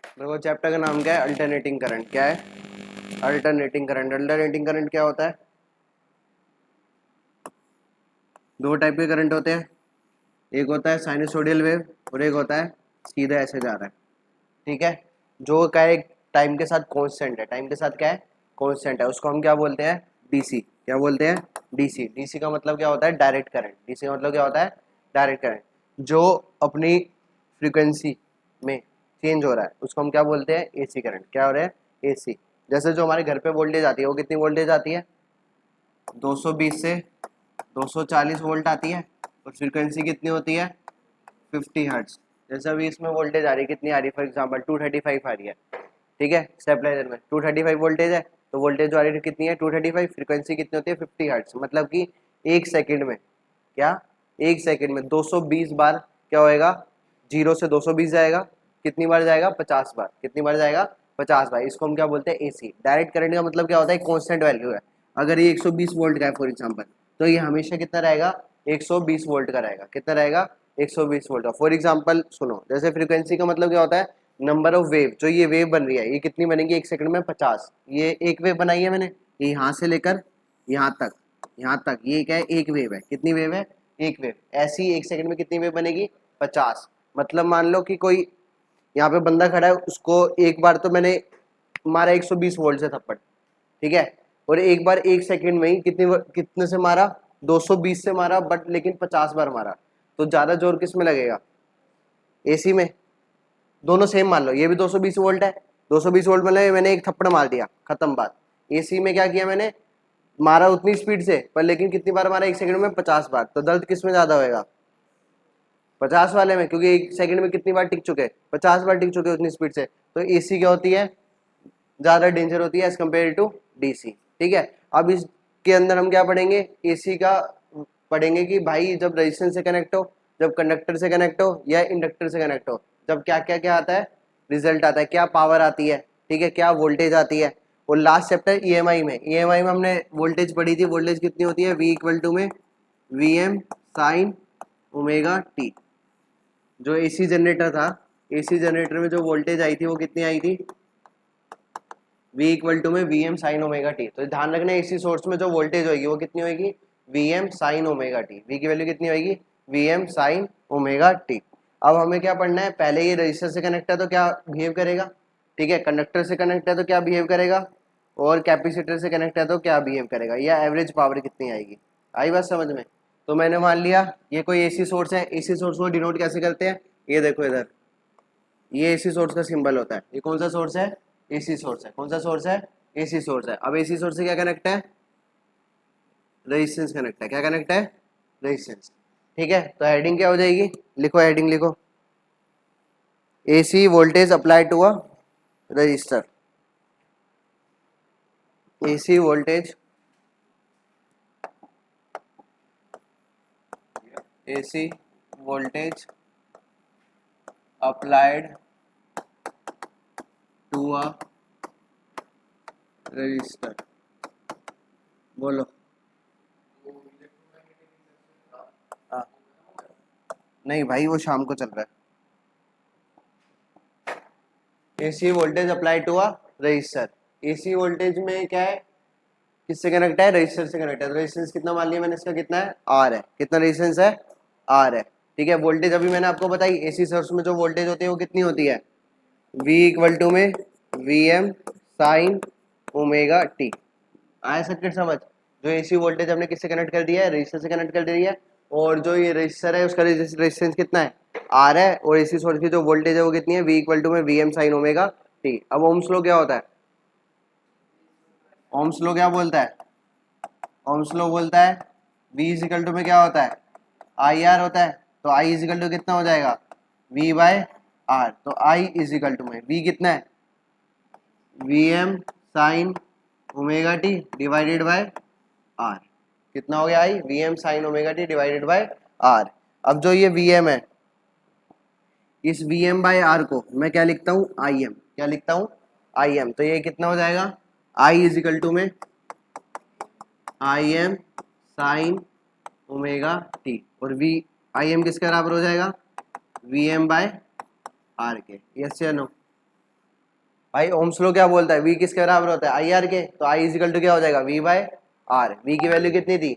देखो चैप्टर का नाम क्या है, अल्टरनेटिंग करंट। क्या है? Alternating current. अल्टरनेटिंग करंट क्या होता है? दो टाइप के करंट होते हैं, एक होता है साइनसोडियल वेव और एक होता है सीधा ऐसे जा रहा है। ठीक है, जो क्या है, टाइम के साथ कांस्टेंट है। टाइम के साथ क्या है? कांस्टेंट है। उसको हम क्या बोलते हैं? डीसी। क्या बोलते हैं? डीसी। डीसी का मतलब क्या होता है? Direct current. डीसी का मतलब क्या होता है? Direct current. जो अपनी फ्रीक्वेंसी में चेंज हो रहा है उसको हम क्या बोलते हैं? AC current. क्या हो रहा है? एसी। जैसे जो हमारे घर पे वोल्टेज आती है वो कितनी वोल्टेज आती है? 220 से 240 वोल्ट आती है। और फ्रीक्वेंसी कितनी होती है? 50 हर्ट्ज। जैसे अभी इसमें वोल्टेज आ रही है, कितनी आ रही है? फॉर एग्जांपल 235 आ रही है। ठीक है, स्टेबलाइजर में 235 वोल्टेज है, तो वोल्टेज जो आ रही है कितनी है? 235। फ्रीक्वेंसी कितनी होती है? 50 हर्ट्ज। मतलब कि एक सेकंड में, क्या एक सेकंड में 220 बार क्या होएगा? 0 से 220 जाएगा। कितनी बार जाएगा? 50 बार। कितनी बार जाएगा? 50 बार। इसको हम क्या बोलते हैं? एसी। डायरेक्ट करंट का मतलब क्या होता है? कांस्टेंट वैल्यू है। अगर ये 120 वोल्ट का है फॉर एग्जांपल, तो ये हमेशा कितना रहेगा? 120 वोल्ट का रहेगा। कितना रहेगा? 120 वोल्ट का। फॉर एग्जांपल सुनो, जैसे फ्रीक्वेंसी का मतलब क्या होता है? Number of wave. जो ये वेव बन रही है ये कितनी बनेगी एक सेकंड में? 50। ये एक वेव बनाई है मैंने, ये यहाँ से लेकर यहाँ तक, यहाँ तक ये क्या है? एक वेव है। कितनी वेव है? एक वेव। ऐसी एक सेकंड में कितनी वेव बनेगी? 50। मतलब मान लो कि कोई यहाँ पे बंदा खड़ा है, उसको एक बार तो मैंने मारा 120 वोल्ट से थप्पड़, ठीक है, और एक बार एक सेकंड में ही कितने से मारा? 220 से मारा, बट लेकिन 50 बार मारा। तो ज्यादा जोर किस में लगेगा? एसी में। दोनों सेम मान लो, ये भी 220 वोल्ट है, 220 वोल्ट मतलब मैंने एक थप्पड़ मार दिया, खत्म बात। एसी में क्या किया मैंने? मारा उतनी स्पीड से, पर लेकिन कितनी बार मारा एक सेकंड में? 50 बार। तो दर्द किस में ज्यादा होएगा? 50 वाले में, क्योंकि एक सेकंड में कितनी बार टिक चुके? 50 बार टिक चुके उतनी स्पीड से। तो एसी क्या होती है? ज्यादा डेंजर होती है एज कम्पेयर टू डीसी। ठीक है, अब इसके अंदर हम क्या पढ़ेंगे? एसी का पढ़ेंगे कि भाई जब रेजिस्टेंस से कनेक्ट हो, जब कंडक्टर से कनेक्ट हो या इंडक्टर से कनेक्ट हो, जब क्या क्या क्या आता है? रिजल्ट आता है। क्या पावर आती है? ठीक है, क्या वोल्टेज आती है? और लास्ट चैप्टर ईएमआई में, ईएमआई में हमने वोल्टेज पढ़ी थी। वोल्टेज कितनी होती है? वी इक्वल टू में V M sine omega T. जो एसी जनरेटर था, एसी जनरेटर में जो वोल्टेज आई थी वो कितनी आई थी? V इक्वल टू में V M sine omega T. तो ध्यान रखना एसी सोर्स में जो वोल्टेज होगी वो कितनी होगी? V M sine omega T. वी की वैल्यू कितनी होगी? V M sine omega T. अब हमें क्या पढ़ना है? पहले ये रजिस्टर से कनेक्ट है तो क्या बिहेव करेगा? ठीक है, कंडक्टर से कनेक्ट है तो क्या बिहेव करेगा? और कैपेसिटर से कनेक्ट है तो क्या बिहेव करेगा? या एवरेज पावर कितनी आएगी? आई बात समझ में? तो मैंने मान लिया ये कोई एसी सोर्स है। एसी सोर्स को डिनोट कैसे करते हैं? ये देखो इधर, ये एसी सोर्स का सिंबल होता है। ये कौन सा सोर्स है? एसी सोर्स है। कौन सा सोर्स है? एसी सोर्स है। अब एसी सोर्स से क्या कनेक्ट है? रेजिस्टेंस कनेक्ट है। क्या कनेक्ट है? रेजिस्टेंस। ठीक है, तो हेडिंग क्या हो जाएगी? लिखो, हेडिंग लिखो, AC voltage apply to a resistor. AC voltage, AC voltage applied to a resistor. बोलो। हाँ, नहीं भाई वो शाम को चल रहा है। AC voltage apply to a resistor. AC voltage में क्या है? किससे कनेक्ट है? रजिस्टर से कनेक्ट है। तो रेजिस्टेंस कितना मान लिया मैंने इसका? कितना है? आर है। कितना रेजिस्टेंस है? आर है। ठीक है, वोल्टेज अभी मैंने आपको बताई एसी सोर्स में जो वोल्टेज होती है वो कितनी होती है? V इक्वल टू में V M sine omega T. आया सर्किट समझ? जो एसी वोल्टेज हमने किससे कनेक्ट कर दिया है? रजिस्टर से कनेक्ट कर दिया है। और जो ये रजिस्टर है उसका रेजिस्टेंस कितना है? आर है। और एसी सोर्स की जो वोल्टेज है वो कितनी है? V इक्वल टू में V M sine omega T. अब ओम्स लॉ क्या होता है? ओम्स लॉ क्या बोलता है? ओम्स लॉ बोलता है V इजिकल टू में क्या होता है? आई आर होता है। तो I इजिकल टू कितना हो जाएगा? V by R. तो I इजिकल टू में V कितना है? V M sine omega T divided by R. कितना हो गया? I V M sine omega T divided by R. अब जो ये वी एम है, इस वी एम बाय आर को मैं क्या लिखता हूँ? I am. क्या लिखता हूँ? I am. तो ये कितना हो जाएगा? I इजिकल टू में I M sine omega T. और वी आई एम किसके बराबर हो जाएगा? वी एम बाय आर के। यस या नो? भाई ओम्स लॉ क्या बोलता है, वी किसके बराबर होता है, आई आर के, तो आई इजिकल टू क्या हो जाएगा, वी बाय आर। वी की वैल्यू कितनी थी,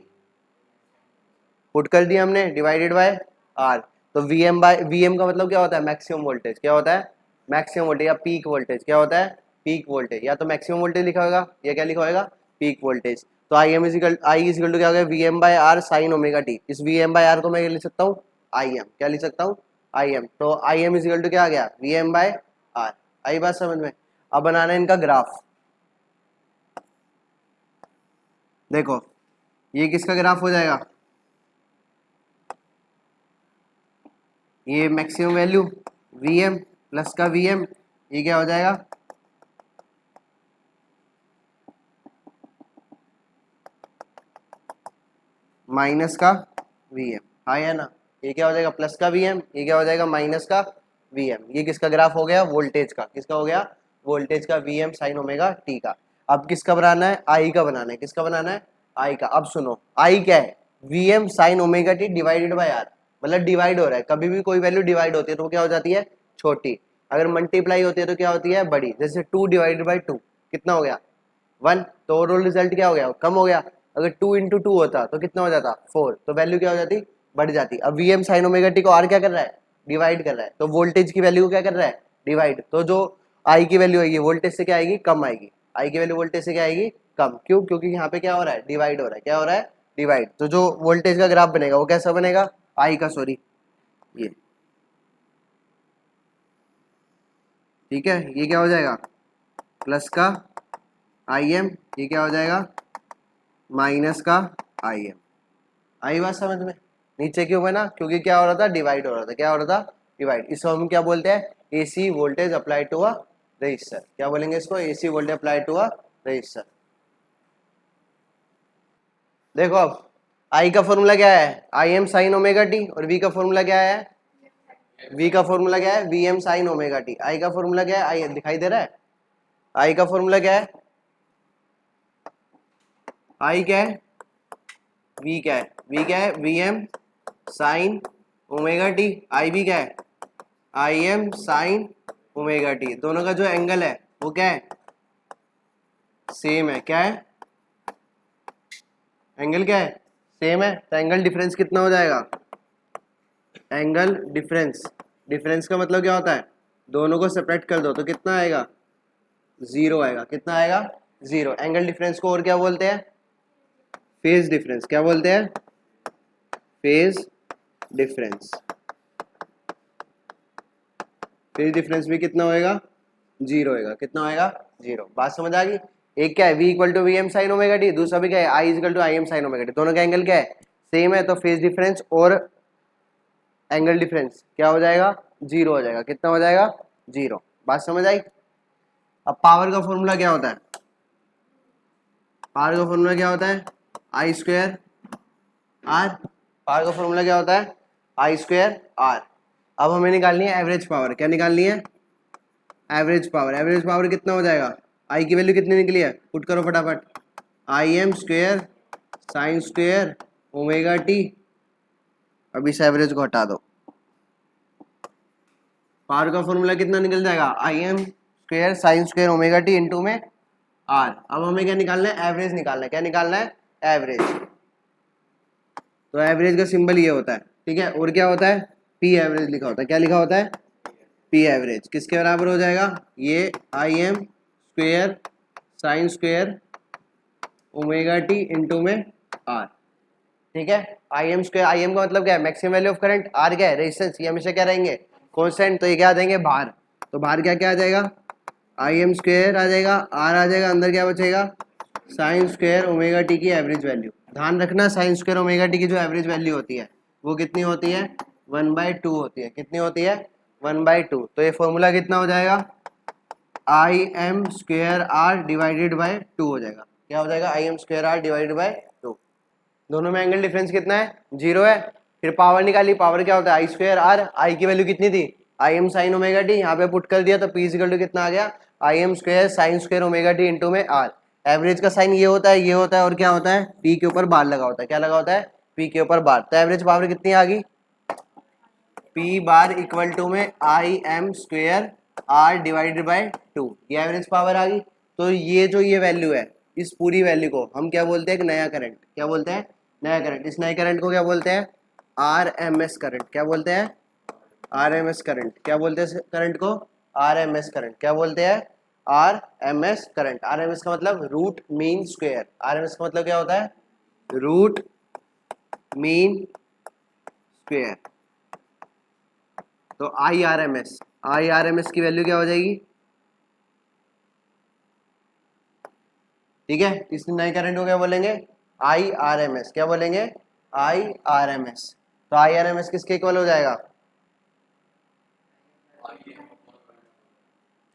पुट कर दी हमने, डिवाइडेड बाय आर। तो वी एम का मतलब क्या होता है, मैक्सिमम वोल्टेज। क्या होता है, मैक्सिमम वोल्टेज या पीक वोल्टेज। क्या होता है, पीक वोल्टेज, या तो मैक्सिमम वोल्टेज लिखा होगा या क्या लिखा होगा, पीक वोल्टेज। तो आई इजिकल टू क्या हो गया, V M by R sine omega T. इस वी एम बाय आर को मैं लिख सकता हूँ आई एम, क्या लिख सकता हूँ, आई एम। तो आई एम इजिकल टू क्या आ गया, वी एम बाय आर। आई बात समझ में। अब बनाना है इनका ग्राफ। देखो ये किसका ग्राफ हो जाएगा, ये maximum value V M plus का वी एम, ये क्या हो जाएगा, माइनस का वी एम। हाँ है ना, ये क्या हो जाएगा प्लस का वी एम, ये क्या हो जाएगा माइनस का वी एम। ये किसका ग्राफ हो गया, वोल्टेज का। किसका हो गया, वोल्टेज का, V M sine omega T का। अब किसका बनाना है, आई का बनाना है। किसका बनाना है, आई का। अब सुनो आई क्या है, V M sine omega T divided by R. मतलब डिवाइड हो रहा है, कभी भी कोई वैल्यू डिवाइड होती है तो वो क्या हो जाती है, छोटी। अगर मल्टीप्लाई होती है तो क्या होती है, बड़ी। जैसे 2 डिवाइडेड बाई 2 कितना हो गया, 1। तो ओवरऑल रिजल्ट क्या हो गया, कम हो गया। अगर 2 इंटू 2 होता तो कितना हो जाता, 4। तो वैल्यू क्या हो जाती, बढ़ जाती। अब V M sine omega T को आर क्या कर रहा है, डिवाइड कर रहा है। तो वोल्टेज की वैल्यू को क्या कर रहा है, डिवाइड। तो जो आई की वैल्यू आएगी वोल्टेज से क्या आएगी, कम आएगी। आई की वैल्यू वोल्टेज से क्या आएगी, कम। क्यों, क्योंकि यहाँ पे क्या हो रहा है, डिवाइड हो रहा है। क्या हो रहा है, डिवाइड। तो जो वोल्टेज का ग्राफ बनेगा वो कैसा बनेगा, आई का, सॉरी ये, ठीक है। ये क्या हो जाएगा, प्लस का आई एम, ये क्या हो जाएगा माइनस का आई एम। आई बात समझ में। नीचे क्यों बना, क्योंकि क्या हो रहा था, डिवाइड हो रहा था। क्या हो रहा था, डिवाइड। इसको हम क्या बोलते हैं, AC voltage apply to a resistor. क्या बोलेंगे इसको, AC voltage apply to a resistor. देखो अब आई का फॉर्मूला क्या है, I M sine omega T. और वी का फॉर्मूला क्या है, वी का फॉर्मूला क्या है, V M sine omega T. I का फॉर्मूला क्या है, आई दिखाई दे रहा है, आई का फॉर्मूला क्या है, आई क्या है, वी क्या है, वी क्या है, V M sine omega T. I भी क्या है, I M sine omega T. दोनों का जो एंगल है वो क्या है, सेम है। क्या है, एंगल क्या है, सेम है। तो एंगल डिफरेंस कितना हो जाएगा, एंगल डिफरेंस। डिफरेंस का मतलब क्या होता है, दोनों को सेपरेट कर दो तो कितना आएगा, जीरो आएगा। कितना आएगा, जीरो। एंगल डिफरेंस को और क्या बोलते हैं, फेज डिफरेंस। क्या बोलते हैं, फेज डिफरेंस। फेज डिफरेंस भी कितना होएगा, जीरो होएगा। कितना होएगा, जीरो। बात समझ आ गई। एक क्या है, v equal to V M sine omega T, दूसरा भी क्या है, i equal to I M sine omega T. दोनों का एंगल क्या है, सेम है। तो फेज डिफरेंस और एंगल डिफरेंस क्या हो जाएगा, जीरो हो जाएगा। कितना हो जाएगा, जीरो। बात समझ आई। अब पावर का फॉर्मूला क्या होता है, पावर का फॉर्मूला क्या होता है, आई स्क्वायर आर। पावर का फॉर्मूला क्या होता है, आई स्क्वायर आर। अब हमें निकालनी है एवरेज पावर। क्या निकालनी है, एवरेज पावर। एवरेज पावर कितना हो जाएगा, आई की वैल्यू कितनी निकली है, पुट करो फटाफट, आई M square sine square omega T. अब इस एवरेज को हटा दो, पावर का फॉर्मूला कितना निकल जाएगा, आई M square sine square omega T into में आर। अब हमें क्या निकालना है, एवरेज निकालना है। क्या निकालना है, एवरेज। तो एवरेज का सिंबल ये होता है, ठीक है। और क्या होता है, पी एवरेज लिखा होता है। क्या लिखा होता है, पी एवरेज। किसके बराबर हो जाएगा, ये I M square sine square omega T into में आर, ठीक है। I M square, I M का मतलब क्या है, maximum value of current. R क्या है, रेजिस्टेंस। ये हमेशा क्या रहेंगे, कांस्टेंट। तो ये क्या आ जाएंगे, भार। तो भार क्या क्या आ जाएगा, आई एम स्क्वेयर आ जाएगा, आर आ जाएगा, अंदर क्या बचेगा, साइन स्क्वेयर ओमेगा टी की एवरेज वैल्यू। ध्यान रखना साइन स्क्वेयर ओमेगा टी की जो एवरेज वैल्यू होती है वो कितनी होती है, 1/2 होती है। कितनी होती है, 1/2। तो ये फॉर्मूला कितना हो जाएगा, आई M square R divided by 2 हो जाएगा। क्या हो जाएगा, आई M square R divided by 2। दोनों में एंगल डिफरेंस कितना है, जीरो है। फिर पावर निकाली, पावर क्या होता है, आई स्क्वेयर आर। आई की वैल्यू कितनी थी, आई एम साइन ओमेगा टी। यहाँ पे पुट कर दिया तो पी इक्वल टू कितना आ गया, आई M square sine square omega T into में आर। एवरेज का साइन ये होता है, ये होता है, और क्या होता है, पी के ऊपर बार लगा होता है। क्या लगा होता है, पी के ऊपर बार। तो एवरेज पावर कितनी आ गई, पी बार इक्वल टू में I M square R divided by 2, ये एवरेज पावर आ गई। तो ये जो ये वैल्यू है, इस पूरी वैल्यू को हम क्या बोलते हैं? एक नया करंट। क्या बोलते हैं? नया करंट। इस नए करंट को क्या बोलते हैं? RMS current. क्या बोलते हैं? RMS current. क्या बोलते हैं करंट को? RMS current. क्या बोलते हैं? RMS current. RMS का मतलब रूट मीन स्क्वायर। RMS का मतलब क्या होता है? Root mean square. तो IRMS की वैल्यू क्या हो जाएगी? ठीक है, इस नए करंट को क्या बोलेंगे? IRMS। क्या बोलेंगे? IRMS। तो IRMS किसके इक्वल हो जाएगा?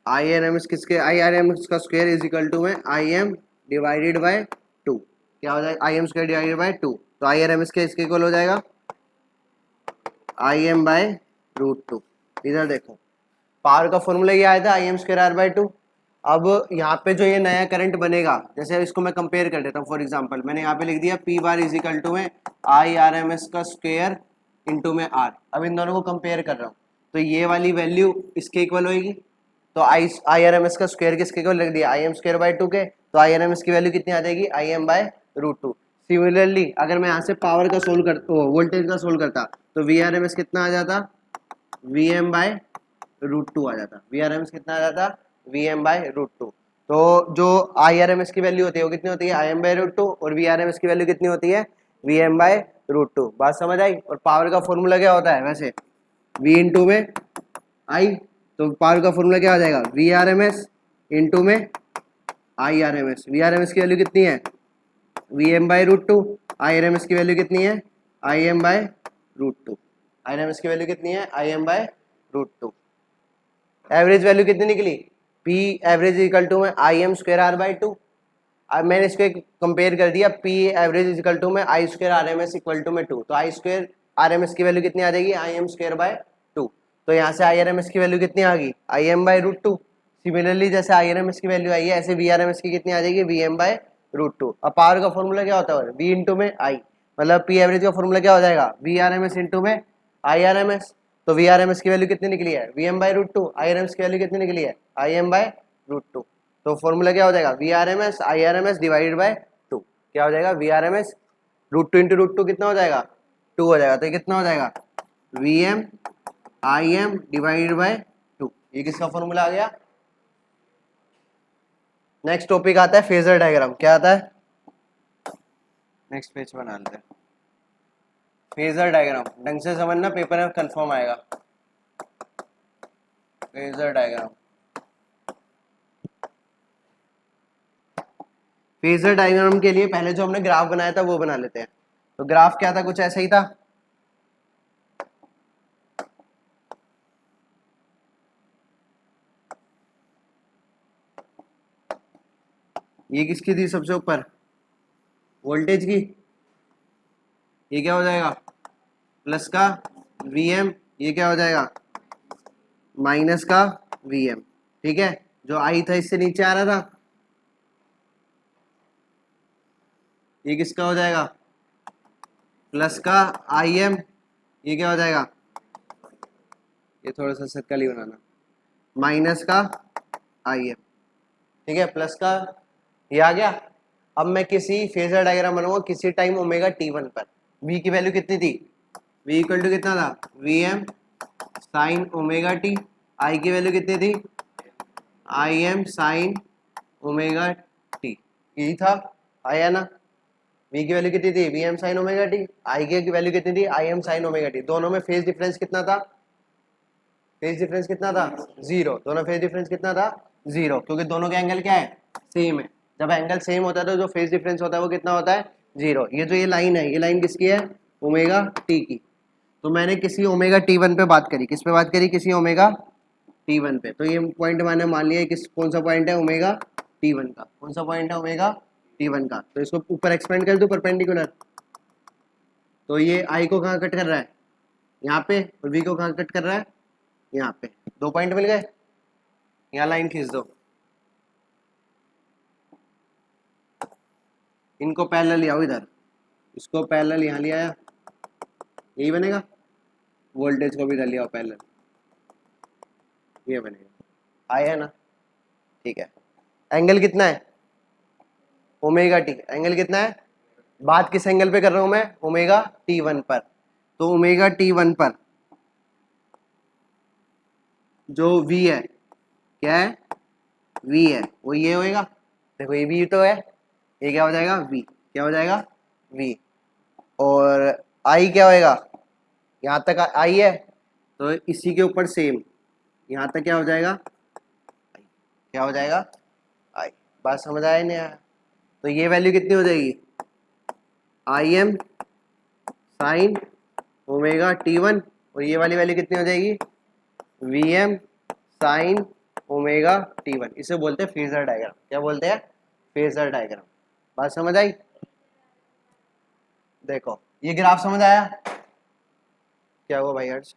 IRMS किसके? IRMS का स्क्वायर इज इक्वल टू में IM डिवाइडेड बाय 2। क्या हो जाएगा? IM square divided by 2। तो IRMS के इसके इक्वल हो जाएगा IM बाय रूट 2। इधर देखो, पावर का फॉर्मूला ये आया था IM स्क्वायर R बाय 2। अब यहाँ पे जो ये नया करंट बनेगा, जैसे इसको मैं कंपेयर कर देता हूँ। फॉर एग्जांपल मैंने यहाँ पे लिख दिया P bar is equal to में IRMS का स्क्वायर इंटू में R। अब इन दोनों को कंपेयर कर रहा हूँ, तो ये वाली वैल्यू इसके इक्वल होगी। तो IRMS का स्क्वायर किसके इक्वल लिख दिया? IM स्क्वायर बाय 2 के। तो IRMS की वैल्यू कितनी आ जाएगी? IM by root 2। सिमिलरली अगर मैं यहाँ से पावर का सोल्व कर वोल्टेज का सोल्व करता, तो VRMS कितना आ जाता? VM बाय रूट 2 आ जाता। VRMS कितना आ जाता? VM by root 2। तो जो IRMS की वैल्यू होती है वो कितनी होती है? IM by root 2। और VRMS की वैल्यू कितनी होती है? VM by root 2। बात समझ आई? और पावर का फॉर्मूला क्या होता है वैसे? V इंटू में I। तो पावर का फॉर्मूला क्या आ जाएगा? VRMS इंटू में IRMS। VRMS की वैल्यू कितनी है? VM by root 2। IRMS की वैल्यू कितनी है? IM by root 2। IRMS की वैल्यू कितनी है? IM by root 2। Average value कितनी निकली? P एवरेज इक्वल टू में IM स्क्वायर R बाई 2। अब मैंने इसको एक कंपेयर कर दिया, P एवरेज इक्वल टू में I square RMS equal to में 2। तो I स्क्वायर RMS की वैल्यू कितनी आ जाएगी? IM square by 2। तो यहाँ से IRMS की वैल्यू कितनी आ गई? IM by root 2। सिमिलरली जैसे IRMS की वैल्यू आई है, ऐसे VRMS की कितनी आ जाएगी? VM by root 2। अब पावर का फॉर्मूला क्या होता है? V इंटू में I। मतलब P एवरेज का फॉर्मूला क्या हो जाएगा? VRMS इंटू में IRMS। तो VRMS की वैल्यू कितनी निकली है? VM by root 2। IRMS की वैल्यू कितनी निकली है? IM by root 2। तो फॉर्मूला क्या हो जाएगा? VRMS IRMS divided by 2। क्या हो जाएगा? VRMS रूट 2 इंटू रूट 2 कितना हो जाएगा? 2 हो जाएगा। तो ये कितना हो जाएगा? VM IM divided by 2। ये किसका फॉर्मूला आ गया? नेक्स्ट टॉपिक आता है फेजर डायग्राम। क्या आता है? नेक्स्ट पेज बना लेते हैं। फेजर डायग्राम ढंग से समझना, पेपर में कंफर्म आएगा। Phasor diagram. फेजर डायग्राम के लिए पहले जो हमने ग्राफ बनाया था वो बना लेते हैं। तो ग्राफ क्या था? कुछ ऐसा ही था। ये किसकी थी सबसे ऊपर? वोल्टेज की। ये क्या हो जाएगा? प्लस का VM। ये क्या हो जाएगा? माइनस का VM। ठीक है, जो आई था इससे नीचे आ रहा था, ये किसका हो जाएगा? प्लस का IM। ये क्या हो जाएगा? ये थोड़ा सा सर्कल ही बनाना। माइनस का IM। ठीक है, प्लस का ये आ गया। अब मैं किसी फेजर डायग्राम बनाऊंगा किसी टाइम ओमेगा T1 पर। V की वैल्यू कितनी थी? V इक्वल टू कितना था? VM sine omega T। I की वैल्यू कितनी थी? IM sine omega T। यही था, आया ना? V की वैल्यू कितनी थी? VM sine omega T। I की वैल्यू कितनी थी? IM sine omega T। दोनों में फेज डिफरेंस कितना था? फेज डिफरेंस कितना था? 0। दोनों फेज डिफरेंस कितना था? 0, क्योंकि दोनों के एंगल क्या है? सेम है। जब एंगल सेम होता है तो जो फेज डिफरेंस होता है वो कितना होता है? 0। ये जो ये लाइन है, ये लाइन किसकी है? ओमेगा T की। तो मैंने किसी ओमेगा T1 पे बात करी। किस पे बात करी? किसी ओमेगा T1 पे। तो ये पॉइंट मैंने मान लिया किस, कौन सा पॉइंट है? ओमेगा T1 का। कौन सा पॉइंट है? ओमेगा T1 का। तो इसको ऊपर एक्सपेंड कर दो परपेंडिकुलर। तो ये I को कहाँ कट कर रहा है? यहाँ पे। और V को कहाँ कट कर रहा है? यहाँ पे। 2 पॉइंट मिल गए। यहाँ लाइन खींच दो, इनको पैरेलल ले आओ इधर। इसको पैरेलल यहाँ ले आया, यही बनेगा। वोल्टेज को भी इधर ले आओ पैरेलल, ये बनेगा। आई है ना, ठीक है। एंगल कितना है, ओमेगा टी, एंगल कितना है, बात किस एंगल पे कर रहा हूं मैं, ओमेगा टी वन पर। तो ओमेगा टी वन पर जो v है, क्या है, v है, वो ये होएगा, देखो ये v तो है, ये क्या हो जाएगा v, क्या हो जाएगा v, और i क्या होएगा, यहाँ तक i है तो इसी के ऊपर सेम यहाँ तक क्या हो जाएगा, क्या हो जाएगा i। बात समझ आया नहीं आया, तो ये वैल्यू कितनी हो जाएगी, I M sine omega T one, और ये वाली वैल्यू कितनी हो जाएगी, V M sine omega T one. इसे बोलते हैं फेजर डायग्राम, क्या बोलते हैं, फेजर डायग्राम। बात समझ आई, देखो ये ग्राफ समझ आया, क्या हुआ भाई हर्ष,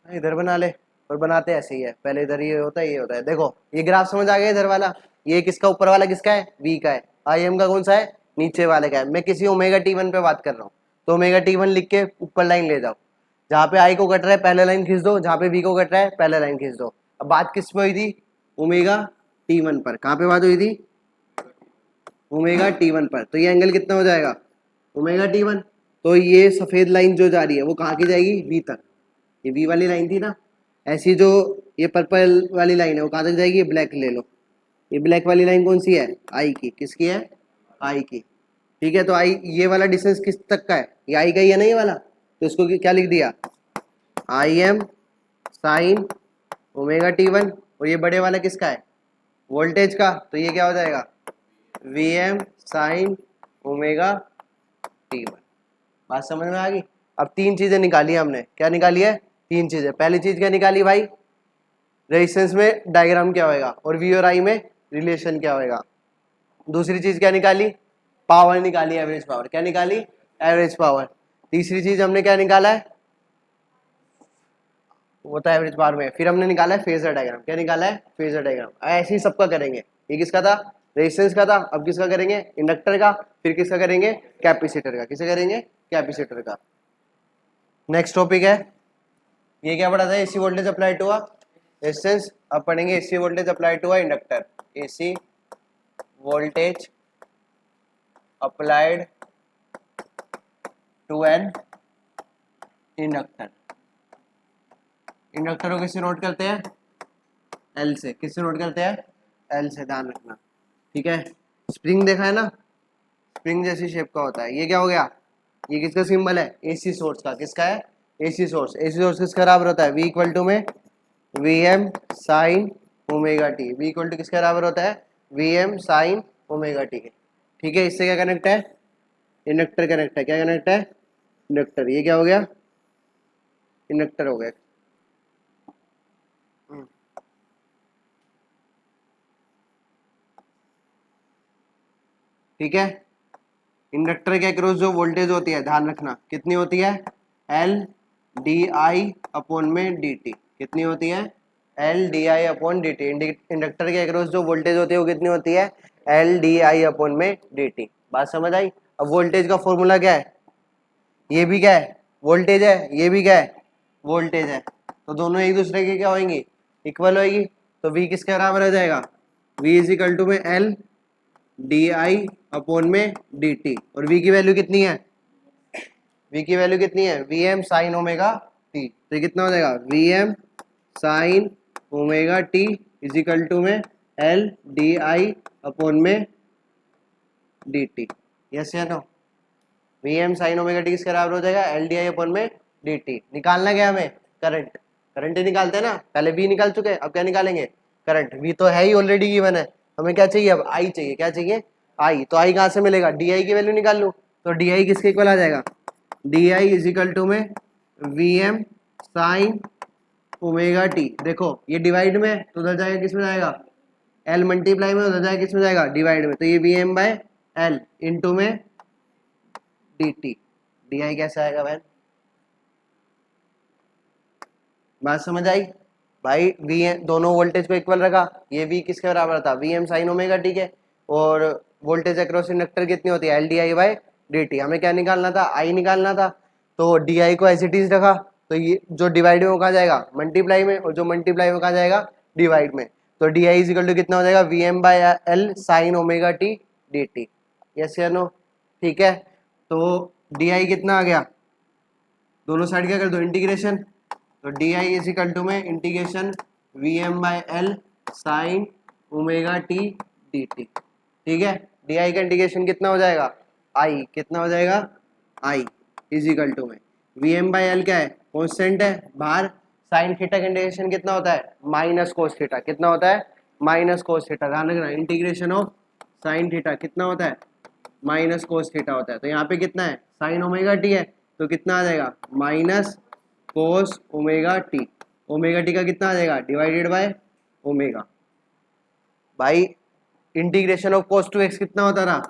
इधर बना ले, और बनाते ऐसे ही है, पहले इधर ये होता है, ये होता है। देखो ये ग्राफ समझ आ गया, इधर वाला ये किसका, ऊपर वाला किसका है, वी का है, आई एम का कौन सा है, नीचे वाले का है। मैं किसी ओमेगा टी वन पे बात कर रहा हूँ, तो ओमेगा टी वन लिख के ऊपर लाइन ले जाओ, जहाँ पे आई को कट रहा है पहले लाइन खींच दो, जहाँ पे वी को कट रहा है पहले लाइन खींच दो। अब बात किस पे हुई थी, ओमेगा टी वन पर, कहाँ पे बात हुई थी, ओमेगा टी वन पर। तो ये एंगल कितना हो जाएगा, ओमेगा टी वन। तो ये सफेद लाइन जो जा रही है वो कहाँ की जाएगी, वी तक, ये वी वाली लाइन थी ना। ऐसी जो ये पर्पल वाली लाइन है वो कहाँ तक जाएगी, ब्लैक ले लो, ये ब्लैक वाली लाइन कौन सी है, आई की, किसकी है, आई की, ठीक है। तो आई, ये वाला डिस्टेंस किस तक का है, ये आई का ही है ना ये वाला, तो इसको क्या लिख दिया, आई M sine omega T one, और ये बड़े वाला किसका है, वोल्टेज का, तो ये क्या हो जाएगा, V M sine omega T one. बात समझ में आ गई। अब तीन चीजें निकाली हमने, क्या निकाली है, तीन चीजें। पहली चीज क्या निकाली भाई, रेजिस्टेंस में डायग्राम क्या होएगा, और वी और आई में रिलेशन क्या होएगा। दूसरी चीज क्या निकाली, पावर निकाली, एवरेज पावर, क्या निकाली, एवरेज पावर। तीसरी चीज हमने क्या निकाला है, वो तो एवरेज पावर में। फिर हमने निकाला है फेजर डायग्राम, क्या निकाला है, फेजर डायग्राम। ऐसे ही सबका करेंगे, ये किसका था, रेजिस्टेंस का था, अब किसका करेंगे, इंडक्टर का, फिर किसका करेंगे, कैपेसिटर का, किसे करेंगे, कैपेसिटर का। नेक्स्ट टॉपिक है, ये क्या पढ़ा था, AC voltage apply to resistance. अब पढ़ेंगे AC voltage apply to inductor, AC voltage applied to an inductor. Inductor को किससे नोट करते हैं, एल से, किससे नोट करते हैं, एल से, ध्यान रखना, ठीक है। स्प्रिंग देखा है ना, स्प्रिंग जैसी शेप का होता है। ये क्या हो गया, ये किसका सिंबल है, एसी सोर्स का, किसका है, एसी सोर्स। एसी सोर्स किसका बराबर होता है, वी इक्वल टू में V M sine omega T, V equal to किसके बराबर होता है, V M sine omega T, ठीक है। इससे क्या कनेक्ट है, इंडक्टर कनेक्ट है, क्या कनेक्ट है, इंडक्टर। ये क्या हो गया, इंडक्टर हो गया, ठीक है। इंडक्टर के अक्रॉस जो वोल्टेज होती है, ध्यान रखना कितनी होती है, एल डी आई अपॉन में डी टी, कितनी होती है, L D I upon D T. Inductor के अक्रॉस जो वोल्टेज होती है वो कितनी होती है, एल डी आई अपॉन में डी टी। बात समझ आई। अब वोल्टेज का फॉर्मूला क्या है, ये भी क्या है, वोल्टेज है, ये भी क्या है, वोल्टेज है, तो दोनों एक दूसरे के क्या होंगी, इक्वल होगी। तो v किसके बराबर हो जाएगा, v इज इक्वल टू में एल डी आई अपॉन में डी टी, और v की वैल्यू कितनी है, v की वैल्यू कितनी है, V M sine omega T. तो ये कितना हो जाएगा, V M sine omega T is equal to में एल डी आई अपॉन में डी टी। यस या no, V M sine omega T किसके बराबर हो जाएगा, एल डी आई अपॉन में डी टी। निकालना क्या हमें, करंट, करंट ही निकालते हैं ना, पहले वी निकाल चुके हैं, अब क्या निकालेंगे, करंट। वी तो है ही ऑलरेडी गिवन है, हमें क्या चाहिए, अब आई चाहिए, क्या चाहिए, आई। तो आई कहाँ से मिलेगा, डी आई की वैल्यू निकाल लूँ, तो डी आई किसके इक्वल आ जाएगा, D I is equal to में V M sine omega T. देखो ये डिवाइड में है, तो उधर जाएगा किस में जाएगा, एल मल्टीप्लाई में, उधर जाएगा किस में जाएगा, डिवाइड में। तो ये V M by L into में डी टी, डी आई कैसे आएगा बहन, बात समझ आई भाई। वी दोनों वोल्टेज को इक्वल रखा, ये वी किसके बराबर था, V M sine omega T के, और वोल्टेज अक्रॉस इंडक्टर कितनी होती है, L D I by D T. हमें क्या निकालना था, आई निकालना था, तो डी आई को एज इट इज रखा, तो ये जो डिवाइड में वो कहा जाएगा मल्टीप्लाई में, और जो मल्टीप्लाई में कहा जाएगा डिवाइड में। तो D I is equal to कितना हो जाएगा, V M by L sine omega T D T. Yes या नो, ठीक है। तो डी आई कितना आ गया, दोनों साइड क्या कर दो इंटीग्रेशन, तो D I is equal to में integration V M by L sine omega T D T. ठीक है, डी आई का इंटीग्रेशन कितना हो जाएगा, आई कितना हो जाएगा, आई इज इक्वल टू में वी एम बाई एल क्या है, कॉन्स्टेंट है बाहर, साइन थीटा का इंटीग्रेशन कितना होता है, माइनस कोस थीटा, कितना होता है, माइनस कोस थीटा। ध्यान रखना, इंटीग्रेशन ऑफ साइन थीटा कितना होता है, माइनस कोस थीटा होता है। तो यहाँ पे कितना है, साइन ओमेगा टी है, तो कितना आ जाएगा, minus cos omega T. Omega T का कितना आ जाएगा, डिवाइडेड बाय ओमेगा। भाई integration of cos two X कितना होता था,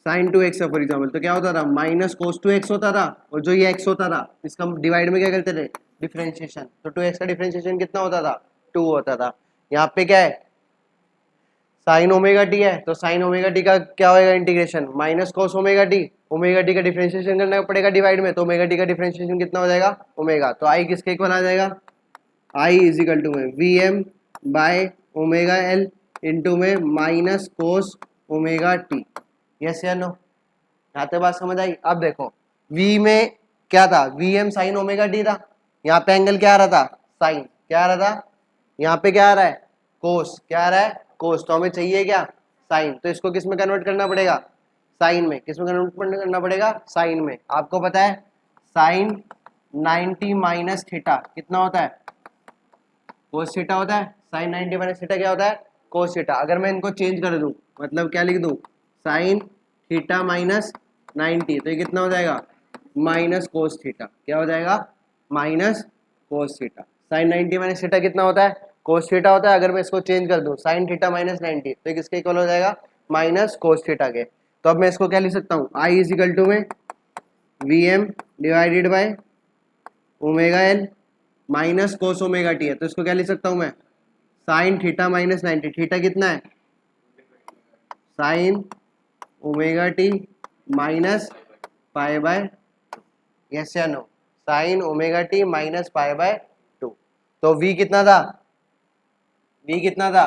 साइन टू एक्स है फॉर एग्जाम्पल, तो क्या होता था, माइनस कोस टू एक्स होता था, और जो ये एक्स होता था इसका हम डिवाइड में क्या करते थे, डिफरेंशिएशन। तो टू एक्स का डिफरेंशिएशन कितना होता था, टू होता था। यहाँ पे क्या है, साइन ओमेगा टी है, तो साइन ओमेगा टी का क्या होएगा integration, minus cos omega T. Omega T का डिफरेंशिएशन करना पड़ेगा डिवाइड में, तो ओमेगा टी का डिफरेंशिएशन कितना हो जाएगा, ओमेगा। तो आई किसके इक्वल आ जाएगा, आई इज इक्वल टू में V M by omega L into में minus cos omega T. Yes या नो, यहाँ तक बात समझ आई। अब देखो v में क्या था, V M sine omega T था, यहाँ पे एंगल क्या आ रहा था, साइन, क्या आ रहा था, यहाँ पे क्या आ रहा है, कोस, क्या आ रहा है, कोस। तो हमें चाहिए क्या, साइन, तो इसको किस में कन्वर्ट करना पड़ेगा, साइन में। किस में कन्वर्ट करना पड़ेगा, साइन में। आपको पता है साइन 90 माइनस थीटा कितना होता है, कोस थीटा होता है। साइन 90 माइनस थीटा क्या होता है, कोस थीटा। अगर मैं इनको चेंज कर दूं, मतलब क्या लिख दूं, साइन थीटा माइनस 90, तो ये कितना हो जाएगा, माइनस कोस थीटा। क्या हो जाएगा, minus cos theta. Sine 90 minus theta कितना होता है, कोस थीटा होता है। अगर मैं इसको चेंज कर दूं, साइन थीटा माइनस 90, तो ये किसके इक्वल हो जाएगा, माइनस कोस थीटा के। तो अब मैं इसको क्या लिख सकता हूँ, आई इज इक्वल टू में V M divided by omega L minus cos omega T है, तो इसको क्या लिख सकता हूँ मैं, साइन थीटा माइनस 90। थीटा कितना है, sine omega T minus pi by, yes या no, sine omega T minus pi by 2। तो v कितना था, v कितना था,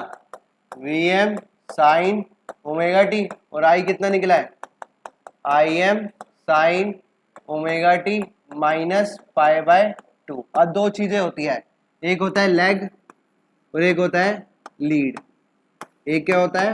V M sine omega T, और i कितना निकला है, I M sine omega T minus pi by 2। अब दो चीजें होती है, एक होता है लैग और एक होता है लीड। एक क्या होता है,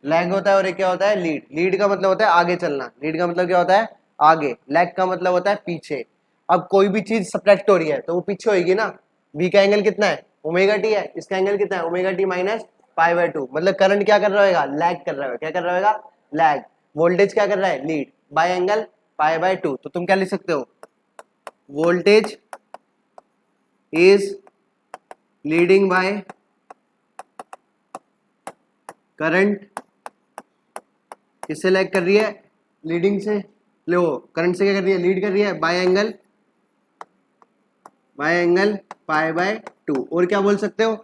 लैग होता है, और एक क्या होता है, लीड। लीड का मतलब होता है आगे चलना, लीड का मतलब क्या होता है, आगे। लैग का मतलब होता है पीछे। अब कोई भी चीज सब्ट्रैक्ट हो रही है तो वो पीछे होगी ना। v का एंगल कितना है, ओमेगा टी है, इसका एंगल कितना है, omega T minus pi by 2। मतलब करंट क्या कर रहा होगा, लैग कर रहा होगा। क्या कर रहा होगा, लैग। वोल्टेज क्या कर रहा है, lead by angle pi by 2। तो तुम क्या लिख सकते हो, voltage is leading by current, किससे लैग कर रही है, लीडिंग से, लो करंट से क्या कर रही है, लीड कर रही है बाय एंगल पाई बाय 2। और क्या बोल सकते हो,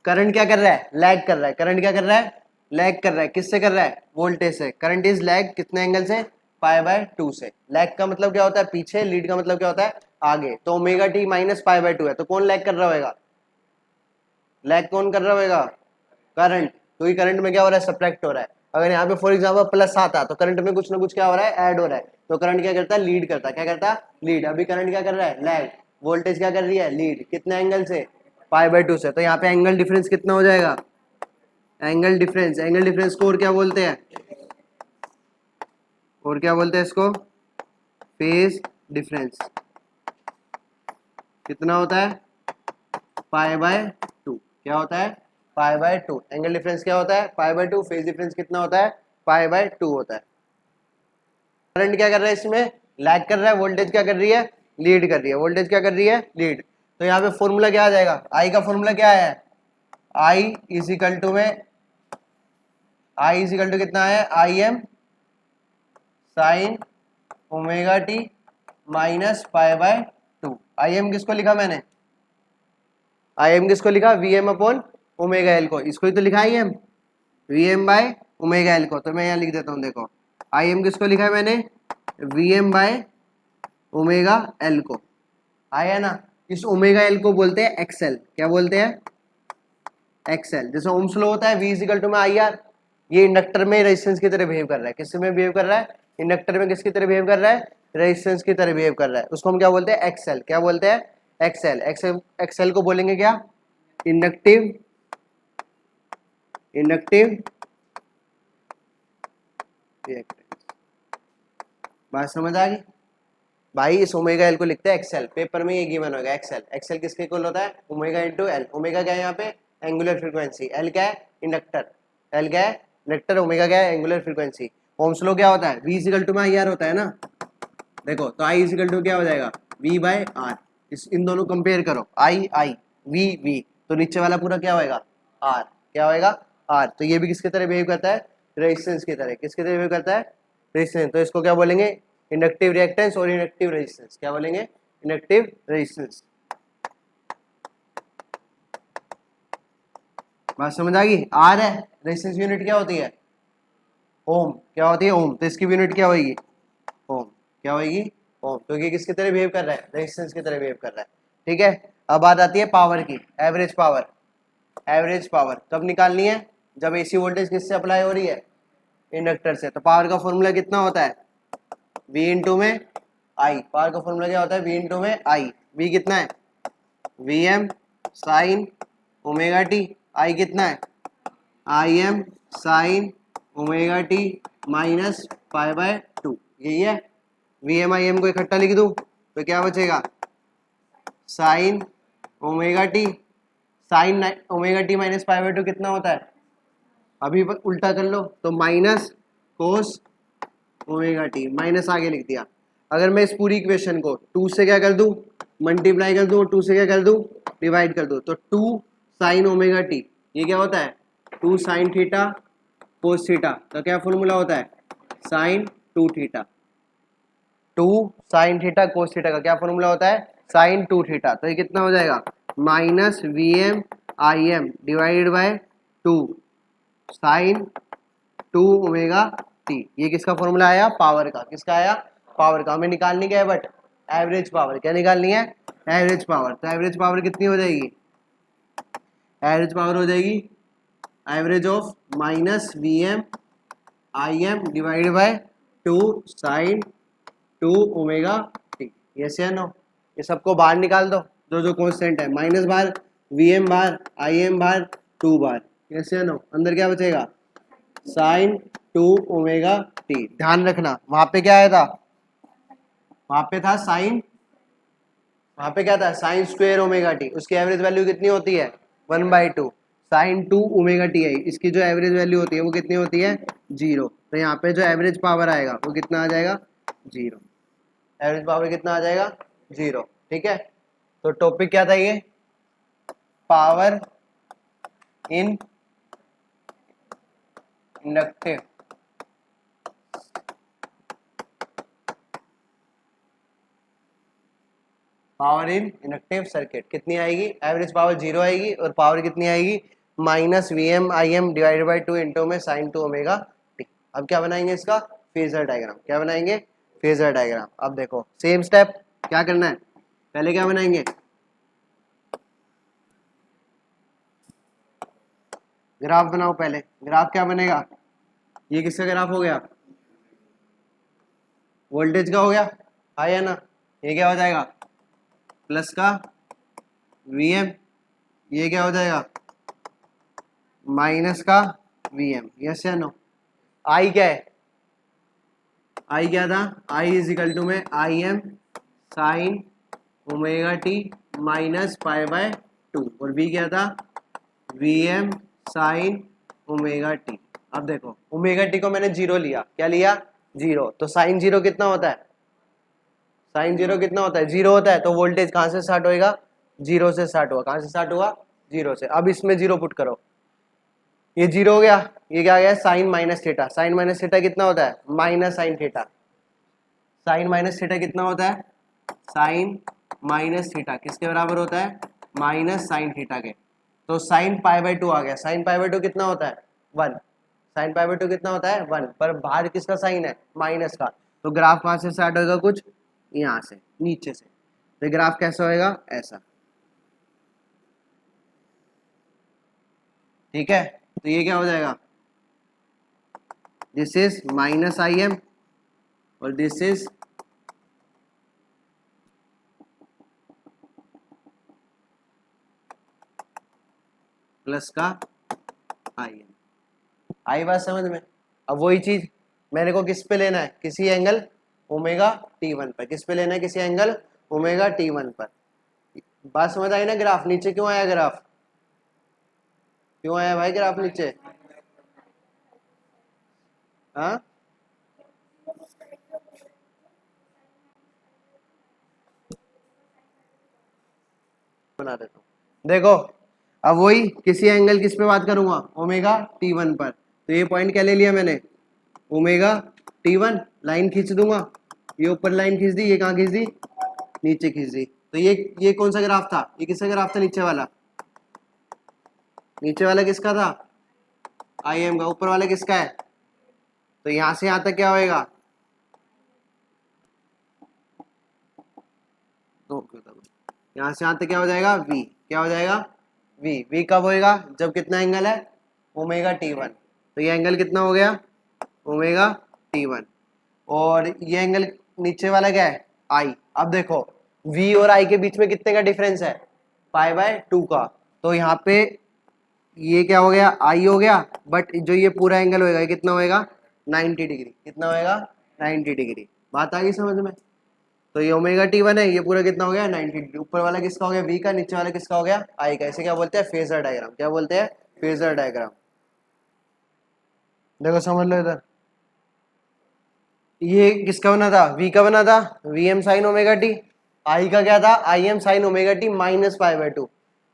करंट क्या कर रहा है, लैग कर रहा है। करंट क्या कर रहा है, लैग कर रहा है। किससे कर रहा है, वोल्टेज से। करंट इज लैग कितने एंगल से, पाई बाय 2 से। लैग का मतलब क्या होता है, पीछे। लीड का मतलब क्या होता है, आगे। तो omega T minus pi by 2 है, तो कौन लैग कर रहा होगा, लैग कौन कर रहा होगा, करंट। क्योंकि करंट में क्या हो रहा है, सब्ट्रैक्ट हो रहा है। अगर यहाँ पे फॉर एग्जाम्पल प्लस आता तो करंट में कुछ ना कुछ क्या हो रहा है, ऐड हो रहा है। तो करंट क्या करता है, लीड करता है। क्या करता है, लीड। अभी करंट क्या कर रहा है, लैग। वोल्टेज क्या कर रही है, लीड। कितने एंगल से, पाई बाय 2 से। तो यहाँ पे एंगल डिफरेंस कितना हो जाएगा, एंगल डिफरेंस। एंगल डिफरेंस को और क्या बोलते हैं, और क्या बोलते हैं इसको, फेज डिफरेंस। कितना होता है, पाई बाय 2। क्या होता है, पाई बाय 2। एंगल डिफरेंस क्या होता है, पाई बाय 2। फेज डिफरेंस कितना होता है, पाई बाय 2 होता है। करंट क्या कर रहा है, इसमें लैग कर रहा है। वोल्टेज क्या कर रही है, लीड कर रही है। वोल्टेज क्या कर रही है, लीड। तो यहाँ पे फॉर्मूला क्या आ जाएगा, आई का फॉर्मूला क्या है, आई इज इक्वल टू में, आई इज इक्वल टू कितना है, I M sine omega T minus pi by 2। I M किसको लिखा मैंने, आई एम किसको लिखा, V M upon omega L को। इसको ही तो लिखा I M, V M by omega L को। तो मैं यहाँ लिख देता हूँ, देखो आई एम किसको लिखा है मैंने, V M by omega L को, आया ना। इस ओमेगा एल को बोलते हैं एक्सएल, क्या बोलते हैं, एक्सएल। जैसे ओम्स लॉ होता है वी इज इक्वल टू में आई आर, ये इंडक्टर में रेजिस्टेंस की तरह बिहेव कर रहा है, किस में बिहेव कर रहा है, इंडक्टर में किसकी तरह बिहेव कर रहा है, रेजिस्टेंस की तरह बिहेव कर रहा है, उसको हम क्या बोलते हैं, एक्सएल। क्या बोलते हैं, एक्सएल। एक्सएल को बोलेंगे क्या, इंडक्टिव रिएक्टेंस। बात समझ आ गई भाई। इस ओमेगा एल को लिखते हैं एक्सएल, पेपर में ये गिवन होगा एक्सएल। एक्सएल किसके इक्वल होता है, ओमेगा इनटू एल। ओमेगा क्या है यहाँ पे, एंगुलर फ्रीक्वेंसी, एल क्या है, इंडक्टर, एल क्या है, इंडक्टर, ओमेगा क्या है, एंगुलर फ्रीक्वेंसी। ओम्स लॉ क्या होता है, वी इज इक्वल टू में आई आर होता है ना, देखो तो आई इज इक्वल टू क्या हो जाएगा, वी बाय आर। इन दोनों कंपेयर करो, आई आई, वी वी, तो नीचे वाला पूरा क्या होएगा, आर, क्या होएगा, आर। तो ये भी किसकी तरह बिहेव करता है, रेजिस्टेंस की तरह। किसकी तरह बिहेव करता है, रेजिस्टेंस। तो इसको क्या बोलेंगे, इंडक्टिव रिएक्टेंस और इंडक्टिव रेजिस्टेंस। क्या बोलेंगे, इंडक्टिव रेजिस्टेंस। बात समझ आ गई। आर है, रेजिस्टेंस यूनिट क्या होती है, ओम। क्या होती है, ओम। तो इसकी यूनिट क्या होगी, ओम। क्या होगी, ओम। तो ये किसकी तरह बिहेव कर रहा है, रेजिस्टेंस की तरह बिहेव कर रहा है। ठीक है, अब बात आती है पावर की, एवरेज पावर। एवरेज पावर कब निकालनी है, जब एसी वोल्टेज किससे अप्लाई हो रही है, इंडक्टर से। तो पावर का फॉर्मूला कितना होता है, V इंटू में आई। पावर का फॉर्मूला क्या होता है, V इंटू में आई। V कितना है, V M sine omega T. I कितना है, I M sine omega T minus pi by 2, यही है। वी एम आई एम को इकट्ठा लिख दूं तो क्या बचेगा, sign omega T. Sign omega T minus pi by 2 कितना होता है, अभी उल्टा कर लो तो minus cos omega T, minus आगे लिख दिया। अगर मैं इस पूरी इक्वेशन को 2 से क्या कर दूं, मल्टीप्लाई कर दूं, और 2 से क्या कर दूं, डिवाइड कर दूं, तो 2 साइन ओमेगा टी, ये क्या होता है, 2 साइन थीटा कोस थीटा का क्या फॉर्मूला होता है, sine 2 theta. 2 sine theta cos theta का क्या फॉर्मूला होता है, साइन 2 थीटा। तो ये कितना हो जाएगा, minus V M I M divided by 2 sine 2 omega T. ये किसका फॉर्मूला आया, पावर का। किसका आया, पावर का। हमें निकालनी क्या है, बट एवरेज पावर। क्या निकालनी है, एवरेज पावर। तो एवरेज पावर कितनी हो जाएगी, एवरेज पावर हो जाएगी average of minus V M I M divided by 2 sine 2 omega T. Yes या नो। ये सबको बाहर निकाल दो, जो जो कॉन्स्टेंट है, माइनस बाहर, वी एम बाहर, आई एम बाहर, 2 बाहर। यस या नो। अंदर क्या बचेगा, साइन 2 ओमेगा टी। ध्यान रखना वहां पे क्या आया था, वहां पे था साइन, वहां पे क्या था, साइन स्क्वायर ओमेगा टी। उसकी एवरेज वैल्यू कितनी होती है, 1/2। साइन 2 ओमेगा टी आई, इसकी जो एवरेज वैल्यू होती है वो कितनी होती है, 0। तो यहाँ पे जो एवरेज पावर आएगा वो कितना आ जाएगा, 0। एवरेज पावर कितना आ जाएगा, 0। ठीक है, तो टॉपिक क्या था ये, power in inductive power in inductive circuit. कितनी आएगी, एवरेज पावर 0 आएगी, और पावर कितनी आएगी, minus V M I M divided by 2 into में साइन 2 ओमेगा टी। अब क्या बनाएंगे इसका, फेजर डायग्राम। क्या बनाएंगे, फेजर डायग्राम। अब देखो सेम स्टेप, क्या करना है, पहले क्या बनाएंगे, ग्राफ बनाओ पहले। ग्राफ क्या बनेगा, ये किसका ग्राफ हो गया, वोल्टेज का हो गया, हाँ या ना। ये क्या हो जाएगा, प्लस का वी एम, ये क्या हो जाएगा, माइनस का वी एम। यस या नो। आई क्या है, आई क्या था, आई इज इक्वल टू में I M sine omega T minus pi by 2, और वी क्या था, V M sine omega T. अब देखो ओमेगा टी को मैंने 0 लिया, क्या लिया, 0। तो साइन 0 कितना होता है, साइन 0 कितना होता है, 0 होता है। तो वोल्टेज कहाँ से स्टार्ट होएगा, 0 से स्टार्ट हुआ। कहाँ से स्टार्ट हुआ, 0 से। अब इसमें 0 पुट करो, ये 0 हो गया, ये क्या आ गया, sine minus theta. Sine minus theta कितना होता है, minus sine theta. Sine minus theta कितना होता है, साइन माइनस थीटा किसके बराबर होता है, माइनस साइन थीटा के। तो साइन पाई बाय 2 आ गया। साइन पाई बाय 2 कितना होता है, 1। साइन पाई बाई टू कितना होता है 1, पर बाहर किसका साइन है माइनस का, तो ग्राफ कहाँ से स्टार्ट होएगा कुछ यहाँ से नीचे से, तो ग्राफ कैसा होएगा ऐसा, ठीक है। तो ये क्या हो जाएगा, this is minus I M और दिस इज प्लस का आई एम। आई बात समझ में। अब वही चीज मेरे को किस पे लेना है, किसी एंगल ओमेगा T1 पर, किस पे लेना है, किसी एंगल ओमेगा T1 पर। बात समझ आई ना। ग्राफ नीचे क्यों आया, ग्राफ क्यों आया भाई, ग्राफ नीचे, हाँ बना देता हूँ। देखो अब वही किसी एंगल किस पे बात करूंगा, ओमेगा T1 पर, तो ये पॉइंट क्या ले लिया मैंने, ओमेगा T1, लाइन खींच दूंगा, ये ऊपर लाइन खींच दी, ये कहाँ खींच दी, नीचे खींच दी। तो ये कौन सा ग्राफ था, ये किसका ग्राफ था, नीचे वाला, नीचे वाला किसका था आई एम का, ऊपर वाला किसका है, तो यहां से यहां तक क्या होएगा, यहां से यहां तक क्या हो जाएगा v, क्या हो जाएगा v कब होएगा, जब कितना एंगल है ओमेगा T1, तो ये एंगल कितना हो गया ओमेगा T1, और ये एंगल नीचे वाला क्या है I। अब देखो v और I के बीच में कितने का डिफरेंस है, पाई बाय 2 का, तो यहाँ पे ये क्या हो गया I हो गया, बट जो ये पूरा एंगल होएगा ये कितना होएगा 90 डिग्री, कितना होएगा 90 डिग्री। बात आ गई समझ में। तो ये ओमेगा T1 है, ये पूरा कितना हो गया 90 डिग्री, ऊपर वाला किसका हो गया v का, नीचे वाला किसका हो गया I का। इसे क्या बोलते हैं फेजर डायग्राम, क्या बोलते हैं फेजर डायग्राम। देखो समझ लो इधर, ये किसका बना था, v का बना था, V M sine omega T. I का क्या था, I M sine omega T minus pi by 2।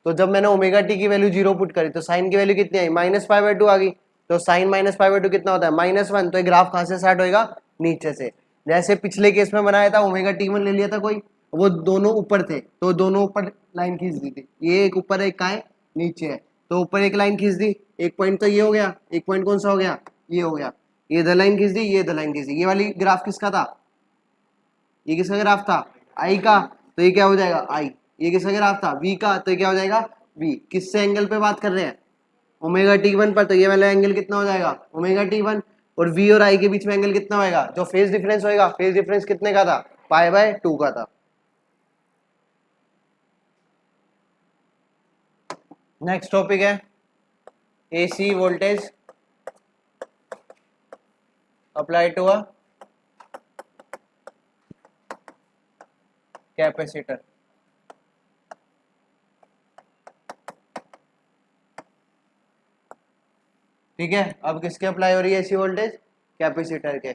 तो जब मैंने ओमेगा टी की वैल्यू 0 पुट करी तो साइन की वैल्यू कितनी आई, माइनस पाई बाय 2 आ गई। तो साइन माइनस पाई बाय 2 कितना होता है -1। तो ये ग्राफ कहाँ से स्टार्ट होएगा, नीचे से। जैसे पिछले केस में बनाया था ओमेगा T1 ले लिया था कोई, वो दोनों ऊपर थे तो दोनों ऊपर लाइन खींच दी थी, ये एक ऊपर एक कहाँ है नीचे है, तो ऊपर एक लाइन खींच दी, एक पॉइंट तो ये हो गया, एक पॉइंट कौन सा हो गया ये हो गया, ये द लाइन खींच दी, ये द लाइन खींच दी। ये वाली ग्राफ किसका था, ये किसका ग्राफ था आई का, तो ये क्या हो जाएगा आई। ये किसका ग्राफ था वी का, तो ये क्या हो जाएगा वी। किससे एंगल पे बात कर रहे हैं ओमेगा T1 पर, तो ये वाला एंगल कितना हो जाएगा ओमेगा T1, और वी और आई के बीच में एंगल कितना होएगा, जो फेज डिफरेंस होएगा, फेज डिफरेंस कितने का था पाई बाय 2 का था। नेक्स्ट टॉपिक है AC voltage apply to a capacitor. ठीक है, अब किसके अप्लाई हो रही है एसी वोल्टेज, कैपेसिटर के।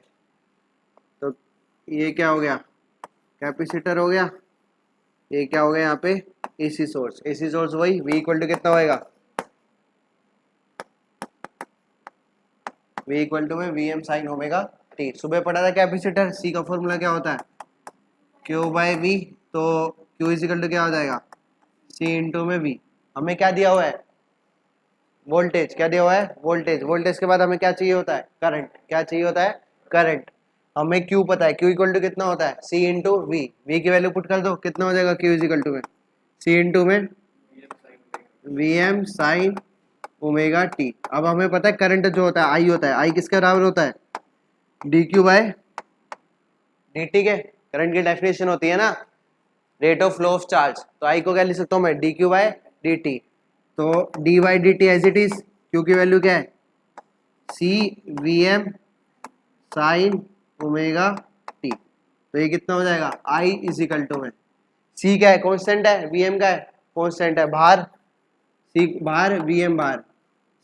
तो ये क्या हो गया कैपेसिटर हो गया, ये क्या हो गया यहाँ पे एसी सोर्स। एसी सोर्स वही V इक्वल टू कितना होएगा, V इक्वल टू में V M sine omega T. सुबह पढ़ा था कैपेसिटर, C का फॉर्मूला क्या होता है Q बाय V, तो Q इज इक्वल टू क्या हो जाएगा C इंटू में V। हमें क्या दिया हुआ है वोल्टेज, क्या दिया हुआ है वोल्टेज। वोल्टेज के बाद हमें क्या चाहिए होता है करंट, क्या चाहिए होता है करंट। हमें Q पता है, Q इक्वल टू कितना होता है C इंटू V। V की वैल्यू पुट कर दो, कितना हो जाएगा Q इज इक्वल टू में C इंटू में V M sine omega T. अब हमें पता है करंट जो होता है आई होता है, आई किसके बराबर होता है D Q by D T के। करंट की डेफिनेशन होती है ना rate of flow of charge, तो आई को क्या लिख सकता हूँ मैं D Q by D T. तो D by D T as it is, Q की वैल्यू क्या है C V M sine omega T. तो ये कितना हो जाएगा आई इज इक्वल टू में सी क्या है कांस्टेंट है, वी एम का है कांस्टेंट है, बाहर सी बाहर वी एम बाहर।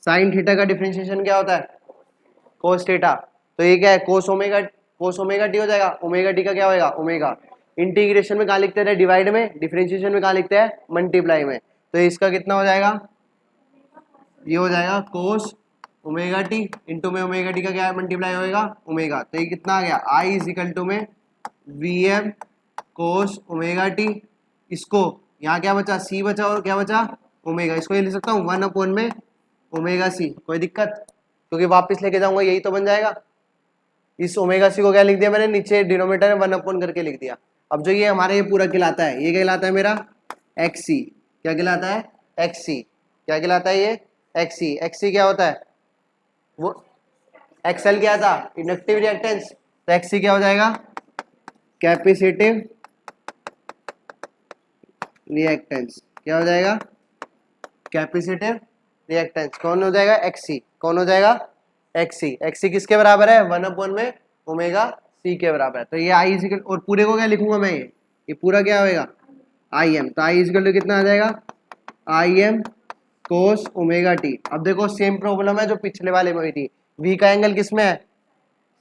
साइन थीटा का डिफरेंशिएशन क्या होता है कोस थीटा, तो ये क्या है कोस ओमेगा टी हो जाएगा, ओमेगा टी का क्या होएगा ओमेगा। इंटीग्रेशन में कहाँ लिखते थे डिवाइड में, डिफरेंशिएशन में कहाँ लिखते हैं मल्टीप्लाई में। तो इसका कितना हो जाएगा ये हो जाएगा कोस ओमेगा टी इंटू में ओमेगा टी का क्या है मल्टीप्लाई होएगा ओमेगा। तो ये कितना आ गया आई इज इक्वल टू में V M cos omega T. इसको यहाँ क्या बचा सी बचा और क्या बचा ओमेगा, इसको ये लिख सकता हूँ 1 अपॉन में ओमेगा सी। कोई दिक्कत, क्योंकि वापस लेके जाऊंगा यही तो बन जाएगा। इस ओमेगा सी को क्या लिख दिया मैंने, नीचे डिनोमिनेटर में 1 करके लिख दिया। अब जो ये हमारे ये पूरा कहलाता है, ये क्या कहलाता है मेरा एक्स सी। क्या कहलाता है एक्स सी। क्या कहलाता है ये एक्स सी। एक्स सी क्या होता है, वो एक्सएल क्या था इंडक्टिव रिएक्टेंस, तो एक्स सी क्या हो जाएगा कैपेसिटिव रिएक्टेंस। क्या हो जाएगा कैपेसिटिव रिएक्टेंस। कौन हो जाएगा एक्स सी। कौन हो जाएगा एक्स सी। एक्स सी किसके बराबर है 1/, में ओमेगा सी के बराबर है। तो ये आई इजिकल, और पूरे को क्या लिखूंगा मैं, ये पूरा क्या होएगा आई एम। तो आई इजिकल टू कितना आ जाएगा आई एम कोस ओमेगा टी। अब देखो सेम प्रॉब्लम है जो पिछले वाले में हुई थी। वी का एंगल किस में है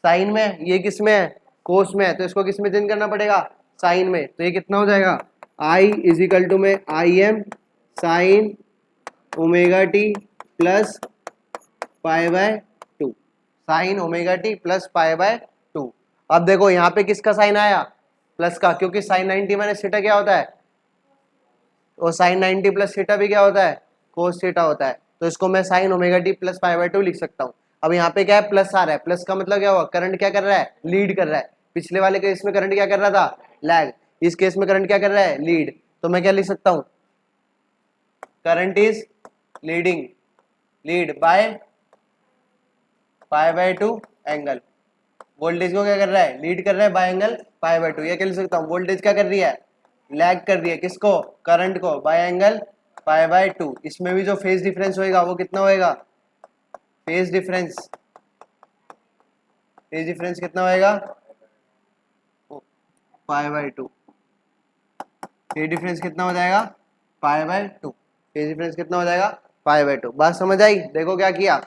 साइन में है, ये किस में है कोस में है, तो इसको किस में चेंज करना पड़ेगा साइन में। तो ये कितना हो जाएगा आई इजिकल टू में I M sine omega T plus pi by 2, sign omega T plus pi by 2। अब देखो यहाँ पे किसका साइन आया प्लस का, क्योंकि साइन 90 माइनस थीटा क्या होता है, और साइन 90 प्लस थीटा भी क्या होता है कोस थीटा होता है। तो इसको मैं sign omega T plus pi by 2 लिख सकता हूँ। अब यहाँ पे क्या है प्लस आ रहा है, प्लस का मतलब क्या हुआ करंट क्या कर रहा है लीड कर रहा है। पिछले वाले केस में करंट क्या कर रहा था लैग, इस केस में करंट क्या कर रहा है लीड। तो मैं क्या लिख सकता हूँ current is leading, lead by pi by 2 angle. Voltage को क्या कर रहा है लीड कर रहा है बाय एंगल पाई बाय 2। ये क्या लिख सकता हूँ वोल्टेज क्या कर रही है लैग कर रही है किसको करंट को बाय एंगल पाई बाय 2। इसमें भी जो फेज डिफरेंस होएगा वो कितना होएगा फेज डिफरेंस, फेज डिफरेंस कितना होएगा पाई बाय 2। फेज डिफरेंस कितना हो जाएगा पाई बाय 2। फेज डिफरेंस कितना हो जाएगा पाई बाय 2। बात समझ आई। देखो क्या किया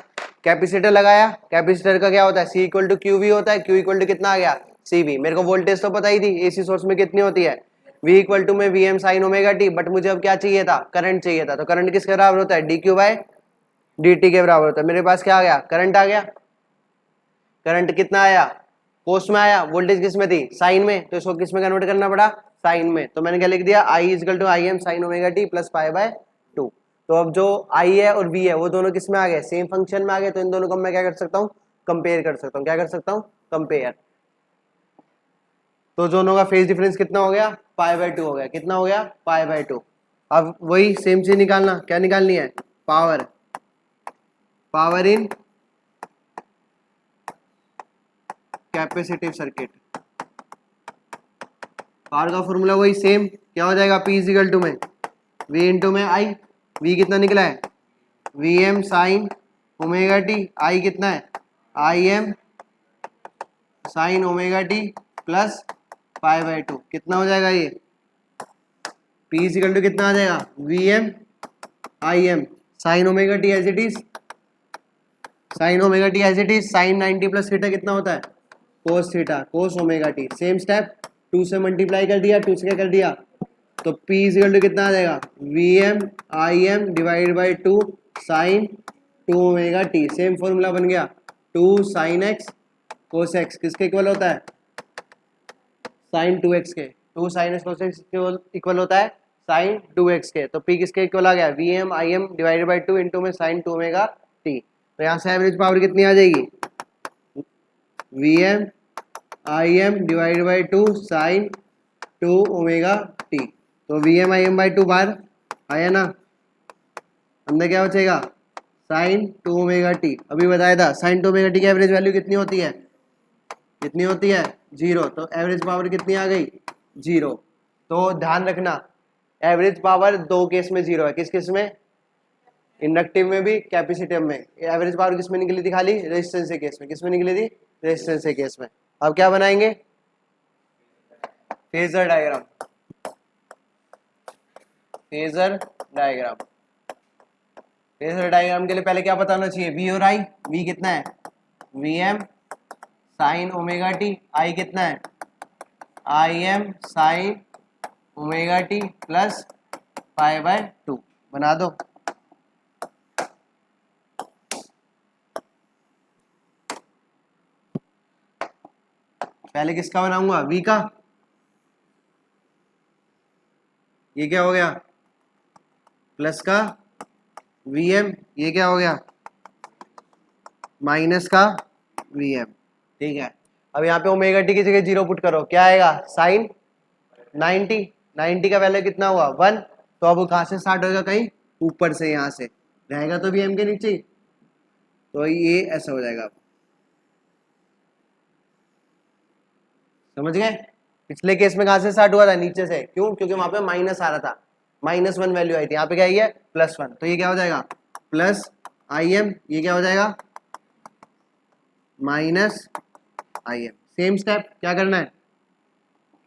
कैपेसिटर लगाया, कैपेसिटर का क्या होता है सी इक्वल टू क्यू वी होता है। क्यू इक्वल टू कितना आ गया सी वी। मेरे को वोल्टेज तो पता ही थी एसी सोर्स में कितनी होती है वी इक्वल टू में V M sine omega T, but मुझे अब क्या चाहिए था करंट चाहिए था। तो करंट किसके बराबर होता है D Q by D T के बराबर होता है। मेरे पास क्या आ गया करंट आ गया। करंट कितना आया कोस में आया, वोल्टेज किस में थी साइन में, तो इसको किस में कन्वर्ट करना पड़ा साइन में। तो मैंने क्या लिख दिया I is equal to I M sine omega T plus pi by 2। तो अब जो आई है और वी है वो दोनों किस में आ गए सेम फंक्शन में आ गए। तो इन दोनों को मैं क्या कर सकता हूँ कंपेयर कर सकता हूँ। क्या कर सकता हूँ कंपेयर। तो दोनों का फेज डिफरेंस कितना हो गया पाई बाय 2 हो गया। कितना हो गया पाई बाय 2। अब वही सेम चीज निकालना, क्या निकालनी है power, power in capacitive circuit. Power का फॉर्मूला वही सेम, क्या हो जाएगा P इजिकल टू में V इंटू में I। V कितना निकला है V M sine omega T, I कितना है I M sine omega T plus pi by 2। कितना हो जाएगा ये P इजिकल टू कितना आ जाएगा V M I M sine omega T as it is, sine omega T as it is sine 90 plus theta कितना होता है cos theta cos omega T. Same step 2 से मल्टीप्लाई कर दिया, 2 से क्या कर दिया, तो P इजिकल टू कितना आ जाएगा V M I M divide by 2 sine 2 omega T. Same formula बन गया 2 साइन एक्स कोस एक्स किसके इक्वल होता है साइन 2x के। 2 sine X cos X equal होता है साइन 2x के। तो P किसके इक्वल आ गया V M I M divided by 2 into में साइन 2 ओमेगा टी। तो यहाँ से एवरेज पावर कितनी आ जाएगी V M I M divide by 2 sine 2 omega T. तो V M I M by 2 बार आया ना, अंदर क्या बचेगा साइन 2 ओमेगा टी। अभी बताया था साइन 2 ओमेगा टी की एवरेज वैल्यू कितनी होती है, कितनी होती है 0। तो एवरेज पावर कितनी आ गई 0। तो ध्यान रखना एवरेज पावर दो केस में 0 है। किस केस में इंडक्टिव में भी कैपेसिटिव में। एवरेज पावर किस में निकली थी खाली रेजिस्टेंस के केस में। किस में निकली थी रेजिस्टेंस के केस में। अब क्या बनाएंगे phasor diagram, phasor diagram. Phasor diagram के लिए पहले क्या बताना चाहिए वी और आई। वी कितना है V M sine omega T, I कितना है I M sine omega T plus pi by 2। बना दो। पहले किसका बनाऊंगा वी का, ये क्या हो गया प्लस का वी एम, ये क्या हो गया माइनस का वी एम। ठीक है, अब यहाँ पे ओमेगा टी की जगह 0 पुट करो, क्या आएगा साइन 90। 90 का वैल्यू कितना हुआ 1। तो अब कहाँ से स्टार्ट होगा, कहीं ऊपर से, यहाँ से रहेगा तो भी एम के नीचे ही। तो ये ऐसा हो जाएगा, समझ गए। पिछले केस में कहाँ से स्टार्ट हुआ था, नीचे से, क्यों, क्योंकि वहां पे माइनस आ रहा था, -1 वैल्यू आई थी, यहाँ पे क्या आई है +1। तो ये क्या हो जाएगा प्लस आई एम, ये क्या हो जाएगा minus I M. Same step क्या करना है,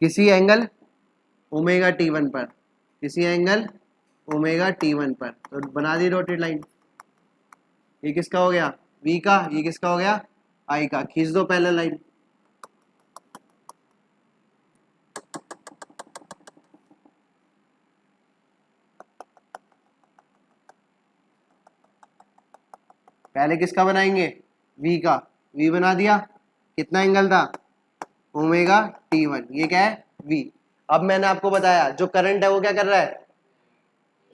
किसी एंगल ओमेगा T1 पर, किसी एंगल ओमेगा T1 पर, तो बना दी डॉटेड लाइन। ये किसका हो गया V का, ये किसका हो गया I का, खींच दो पहले लाइन। पहले किसका बनाएंगे V का, V बना दिया, कितना एंगल था ओमेगा T1, ये क्या है V। अब मैंने आपको बताया जो करंट है वो क्या कर रहा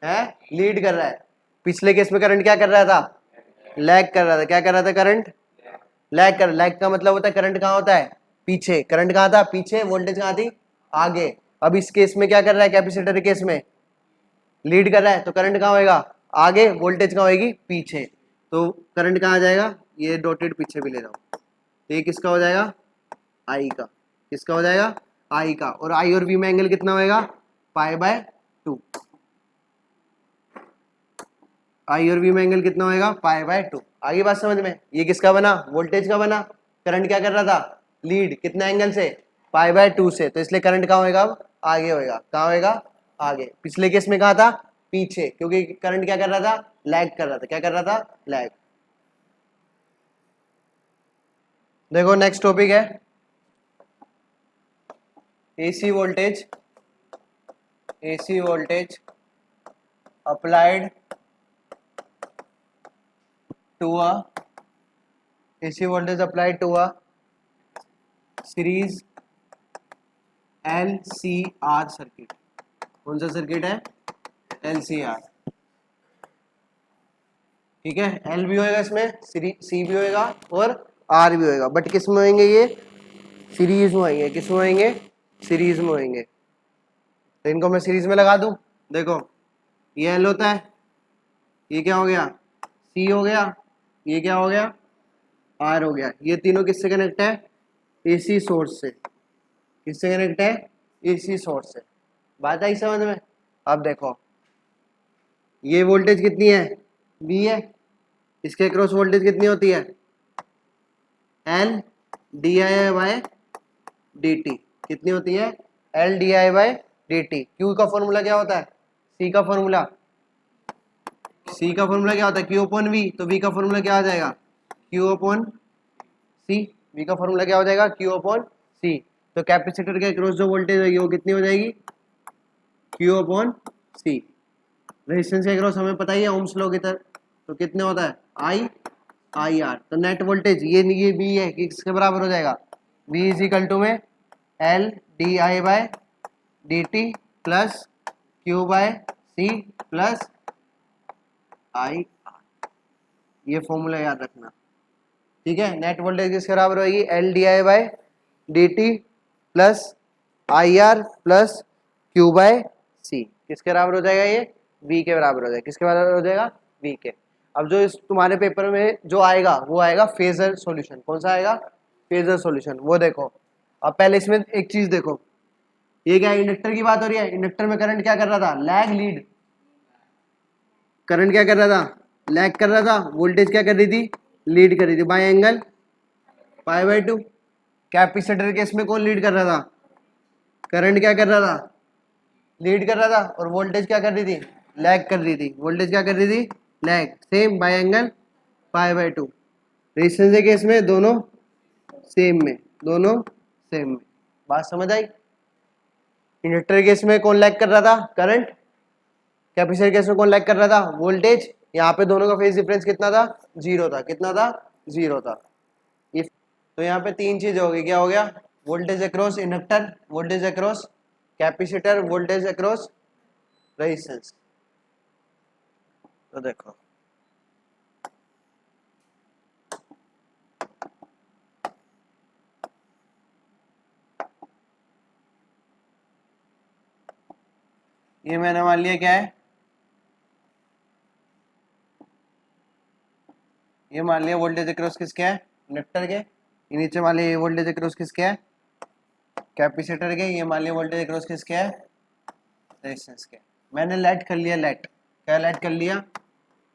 है लीड कर रहा है। पिछले केस में करंट क्या कर रहा था, लैग कर रहा था। क्या कर रहा था करंट, लैग का मतलब होता है करंट कहाँ होता है पीछे, करंट कहाँ था पीछे, वोल्टेज कहाँ थी आगे। अब इस केस में क्या कर रहा है, कैपेसिटर के केस में लीड कर रहा है, तो करंट कहाँ होएगा आगे, वोल्टेज कहाँ होएगी पीछे। तो करंट कहाँ आ जाएगा, ये डॉटेड पीछे भी ले जाओ, तो ये किसका हो जाएगा आई का, किसका हो जाएगा आई का। और आई और वी में एंगल कितना होएगा π/2, आई और वी में एंगल कितना होएगा π/2। आगे बात समझ में, ये किसका बना वोल्टेज का बना, करंट क्या कर रहा था लीड, कितना एंगल से π/2 से, तो इसलिए करंट कहाँ होएगा अब आगे होएगा, कहाँ होएगा आगे। पिछले केस में कहा था पीछे, क्योंकि करंट क्या कर रहा था लैग कर रहा था, क्या कर रहा था लैग। देखो नेक्स्ट टॉपिक है AC voltage, AC voltage applied to a, AC voltage applied to a series LCR circuit. कौन सा सर्किट है LCR, ठीक है। L भी होएगा इसमें, C भी होएगा और R भी होएगा, बट किस में होंगे ये सीरीज में होंगे, किस में होंगे सीरीज में होंगे। तो इनको मैं सीरीज में लगा दूं, देखो ये L होता है, ये क्या हो गया C हो गया, ये क्या हो गया R हो गया। ये तीनों किससे कनेक्ट है AC सोर्स से, किससे कनेक्ट है AC सोर्स से। बात आई समझ में। अब देखो ये वोल्टेज कितनी है V है, इसके क्रॉस वोल्टेज कितनी होती है L di/dt, कितनी होती है L di/dt। Q का फॉर्मूला क्या होता है, C का फॉर्मूला, C का फॉर्मूला क्या होता है Q/V, तो V का फॉर्मूला क्या आ जाएगा Q/C, V का फॉर्मूला क्या हो जाएगा Q/C। तो कैपेसिटर के अक्रॉस जो वोल्टेज होगी वो कितनी हो जाएगी Q/C। रेजिस्टेंस के अक्रॉस हमें पता ही है ओम्स लॉ की तरह, तो कितने होता है IR। तो नेट वोल्टेज ये V है, किसके बराबर हो जाएगा V इज इक्वल टू में L di/dt plus Q/C plus IR। ये फॉर्मूला याद रखना, ठीक है। नेट वोल्टेज किसके बराबर होगी L di/dt plus IR plus Q/C, किसके बराबर हो जाएगा ये V के बराबर हो जाएगा, किसके बराबर हो जाएगा V के। अब जो इस तुम्हारे पेपर में जो आएगा वो आएगा फेजर सॉल्यूशन। कौन सा आएगा फेजर सॉल्यूशन, वो देखो। अब पहले इसमें एक चीज देखो, ये क्या इंडक्टर की बात हो रही है, इंडक्टर में करंट क्या कर रहा था लैग लीड, करंट क्या कर रहा था लैग कर रहा था, वोल्टेज क्या कर रही थी लीड कर रही थी बाय एंगल π/2। कैपेसिटर केस में कौन लीड कर रहा था, करंट क्या कर रहा था लीड कर रहा था, और वोल्टेज क्या कर रही थी लैग कर रही थी, वोल्टेज क्या कर रही थी lag, same by angle π/2। Resistance के केस में दोनों सेम में, दोनों सेम में। बात समझ आई। इंडक्टर केस में कौन लैग कर रहा था करंट, कैपेसिटर केस में कौन लैग कर रहा था वोल्टेज। यहाँ पे दोनों का फेज डिफरेंस कितना था 0 था, कितना था 0 था। ये तो यहाँ पे तीन चीज हो गई, क्या हो गया voltage across inductor, voltage across capacitor, voltage across resistance. तो देखो ये मैंने मान लिया क्या है, ये मान लिया वोल्टेज अक्रॉस किसके है, इंडक्टर के। ये नीचे मान लिया ये वोल्टेज अक्रॉस किसके है, कैपेसिटर के। ये मान लिया वोल्टेज अक्रॉस किसके है, रेजिस्टेंस के। मैंने लेट कर लिया, लेट क्या लेट कर लिया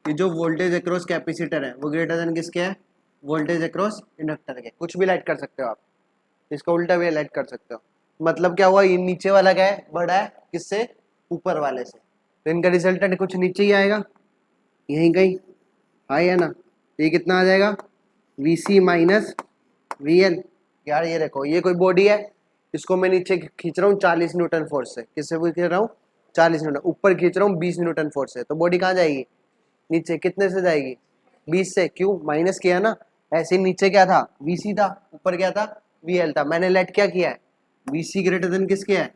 कि जो वोल्टेज अक्रॉस कैपेसिटर है वो ग्रेटर देन किसके है, वोल्टेज अक्रॉस इंडक्टर के। कुछ भी लेट कर सकते हो आप, इसका उल्टा भी लेट कर सकते हो। मतलब क्या हुआ, ये नीचे वाला क्या है, बड़ा है किससे, ऊपर वाले से, तो इनका रिजल्टेंट कुछ नीचे ही आएगा, यहीं कहीं हाई है ना। ये कितना आ जाएगा, V C minus V L. यार ये देखो, ये कोई बॉडी है, इसको मैं नीचे खींच रहा हूँ 40 न्यूटन फोर्स से। किससे खींच रहा हूँ, 40 न्यूटन। ऊपर खींच रहा हूँ 20 न्यूटन फोर्स से, तो बॉडी कहाँ जाएगी, नीचे। कितने से जाएगी, 20 से। क्यों, माइनस किया ना। ऐसे नीचे क्या था, वी सी था, ऊपर क्या था, वी एल था। मैंने लेट क्या किया है, वी सी ग्रेटर देन किसके है,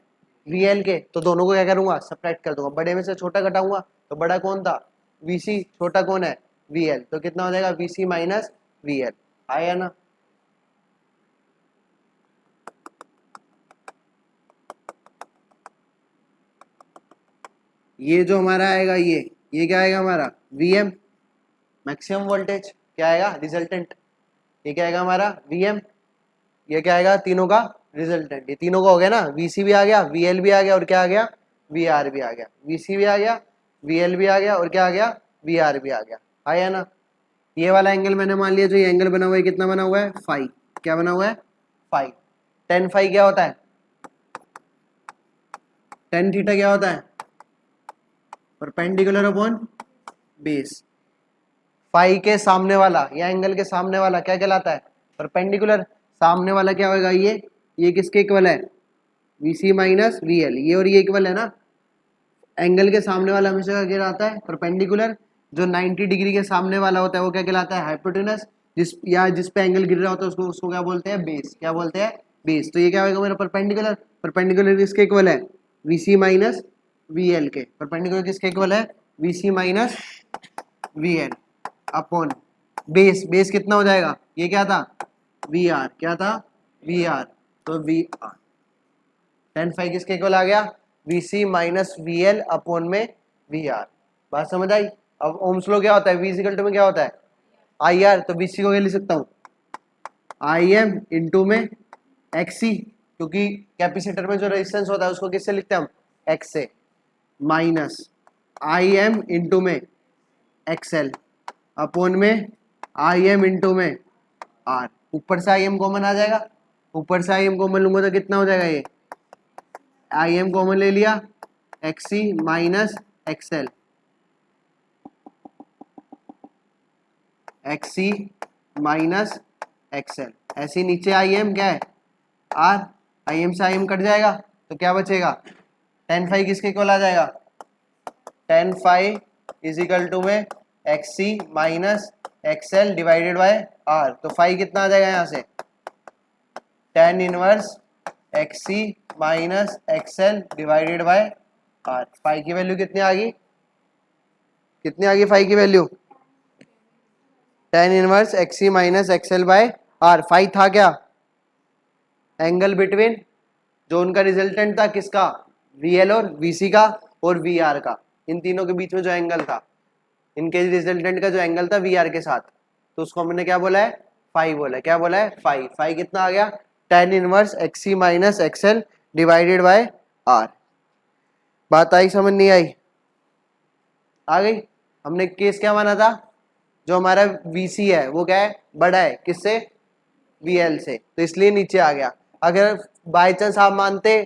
वी एल के। तो दोनों को क्या करूंगा, सब्ट्रैक्ट कर दूंगा। बड़े में से छोटा घटाऊंगा, तो बड़ा कौन था, वी सी, छोटा कौन है, वी एल। तो कितना हो जाएगा, V C minus V L. आया ना। ये जो हमारा आएगा, ये क्या आएगा हमारा, वी एम, मैक्सिमम वोल्टेज। क्या आएगा, रिजल्टेंट। ये क्या आएगा हमारा, वी एम। ये क्या आएगा, तीनों का रिजल्टेंट। ये तीनों का हो गया ना, वी सी भी आ गया, वी एल भी आ गया, और क्या आ गया, वी आर भी आ गया। वी सी भी आ गया, वी एल भी आ गया, और क्या आ गया, वी आर भी आ गया। आया ना। ये वाला एंगल मैंने मान लिया, जो ये एंगल बना हुआ है कितना बना हुआ है, फाई। क्या बना हुआ है, फाई। टेन फाई क्या होता है, टेन थीटा क्या होता है, परपेंडिकुलर अपॉन बेस। फाई के सामने वाला या एंगल के सामने वाला क्या कहलाता है, परपेंडिकुलर। सामने वाला क्या होगा, ये किसके इक्वल है, V C minus V L. ये और ये इक्वल है ना। एंगल के सामने वाला हमेशा क्या कहलाता है, परपेंडिकुलर। जो 90 डिग्री के सामने वाला होता है वो क्या कहलाता है, हाइपोटेनस। जिस पे एंगल गिर रहा होता है उसको उसको क्या बोलते हैं, बेस। क्या बोलते हैं, बेस। तो ये क्या होगा मेरा परपेंडिकुलर। परपेंडिकुलर किसके इक्वल है, V C minus V L के। परपेंडिकुलर किसके इक्वल है, V C minus V L upon base. Base कितना हो जाएगा, ये क्या था, वी आर। क्या था, वी आर। तो वी आर टेन फाइव किसके इक्वल आ गया, V C minus V L upon में वी आर। बात समझ आई। अब ओम्स लॉ क्या होता है, वी इक्वल टू में क्या होता है, आई आर। तो वी सी को क्या लिख सकता हूँ, आई एम इंटू में एक्स सी, क्योंकि कैपेसिटर में जो रेजिस्टेंस होता है उसको किससे लिखते हैं हम, एक्स से। माइनस आई एम इंटू में एक्सएल अपॉन में आई एम इंटू में आर। ऊपर से आई एम कॉमन आ जाएगा, ऊपर से आई एम कॉमन लूंगा तो कितना हो जाएगा, ये आई एम कॉमन ले लिया, x C minus XL, x C minus XL. ऐसे नीचे आई एम क्या है, आर। आई एम से आई एम कट जाएगा तो क्या बचेगा, टेन फाइव किसके इक्वल आ जाएगा, tan phi is equal to में X C minus X L divided by R. तो फाइव कितना आ जाएगा यहाँ से, tan inverse X C minus X L divided by R. Phi की वैल्यू कितनी आ गई, कितनी आ गई फाइव की value, tan inverse X C minus X L by R. Phi था क्या, एंगल बिटवीन, जो उनका रिजल्टेंट था किसका, वीएल और वीसी का और वीआर का। इन तीनों के बीच में जो एंगल था, इनके रिजल्टेंट का जो एंगल था वीआर के साथ, तो उसको हमने क्या बोला है, फाइव बोला है। क्या बोला है, फाइव। फाइव कितना आ गया, tan inverse X C minus X L divided by R. बात आई, समझ नहीं आई, आ गई। हमने केस क्या माना था, जो हमारा वीसी है वो क्या है, बड़ा है किससे, वीएल से, तो इसलिए नीचे आ गया। अगर बाय चांस आप मानते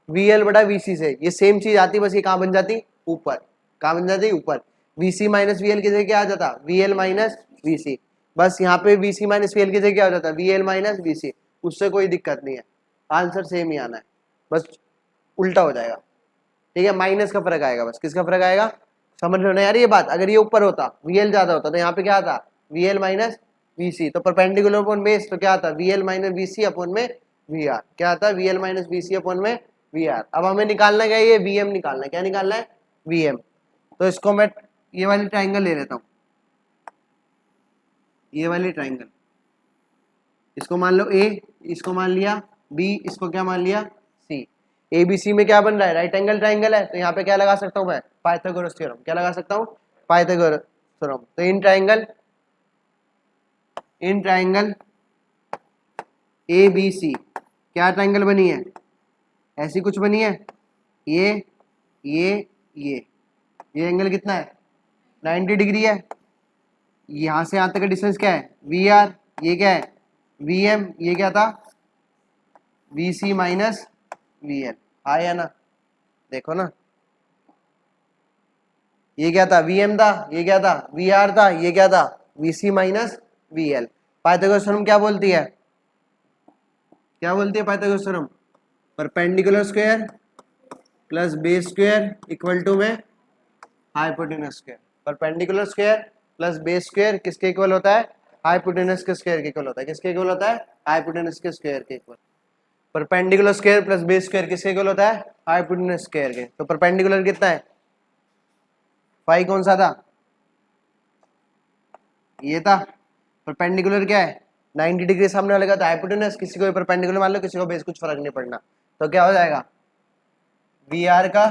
वीएल बड़ा वीसी से, ये सेम चीज आती, बस ये कहां बन जाती, ऊपर। कहां बन जाती, ऊपर। वीसी माइनस वीएल की जगह क्या आ जाता, वीएल माइनस वीसी। बस यहाँ पे वीसी माइनस वीएल की जगह क्या हो जाता, वीएल माइनस वीसी। उससे कोई दिक्कत नहीं है, आंसर सेम ही आना है, बस उल्टा हो जाएगा। ठीक है, माइनस का फर्क आएगा, बस किसका फर्क आएगा, समझ रहे हो ना यार ये बात। अगर ये ऊपर होता, वीएल ज्यादा होता, तो यहाँ पे क्या आता, वीएल माइनस वीसी। तो परपेंडिकुलर अपॉन बेस, तो क्या आता, वीएल माइनस वीसी अपॉन में वीआर। क्या आता है, वीएल माइनस वीसी अपॉन में वीआर। अब हमें निकालना क्या है, ये वीएम निकालना है। क्या निकालना है, वीएम। तो इसको मैं ये वाली ट्राइंगल ले लेता हूँ, ये वाली ट्राइंगल, इसको मान लो ए, इसको मान लिया बी, इसको क्या मान लिया सी। ए बी सी में क्या बन रहा है, राइट एंगल ट्राइंगल है, तो यहाँ पे क्या लगा सकता हूँ मैं, पाइथागोरस थ्योरम। क्या लगा सकता हूँ, पाइथागोरस थ्योरम। तो in triangle A B C क्या ट्राइंगल बनी है, ऐसी कुछ बनी है, ये ये ये एंगल कितना है, 90 डिग्री है। यहाँ से यहाँ तक का डिस्टेंस क्या है, वी आर, ये क्या है, वी एम, ये क्या था, V C minus V L. आया ना, देखो ना, ये क्या था, वी एम था, ये क्या था, वी आर था, ये क्या था, V C minus V L. Pythagoras theorem क्या बोलती है, क्या बोलती है Pythagoras theorem, perpendicular square plus base square equal to में hypotenuse square. Perpendicular square plus base square किसके इक्वल होता है, हाइपोटेनस के स्क्वायर के इक्वल होता है। किसके इक्वल होता है, हाइपोटेनस के स्क्वायर के equal. Perpendicular square plus base square किसके इक्वल होता है, हाइपोटेनस स्क्वायर के। तो परपेंडिकुलर कितना है, फाई कौन सा था, ये था। परपेंडिकुलर क्या है, 90 डिग्री सामने वाले का, तो हाइपोटेनस किसी को भी परपेंडिकुलर मान लो, किसी को बेस, कुछ फर्क नहीं पड़ना। तो क्या हो जाएगा, वी आर का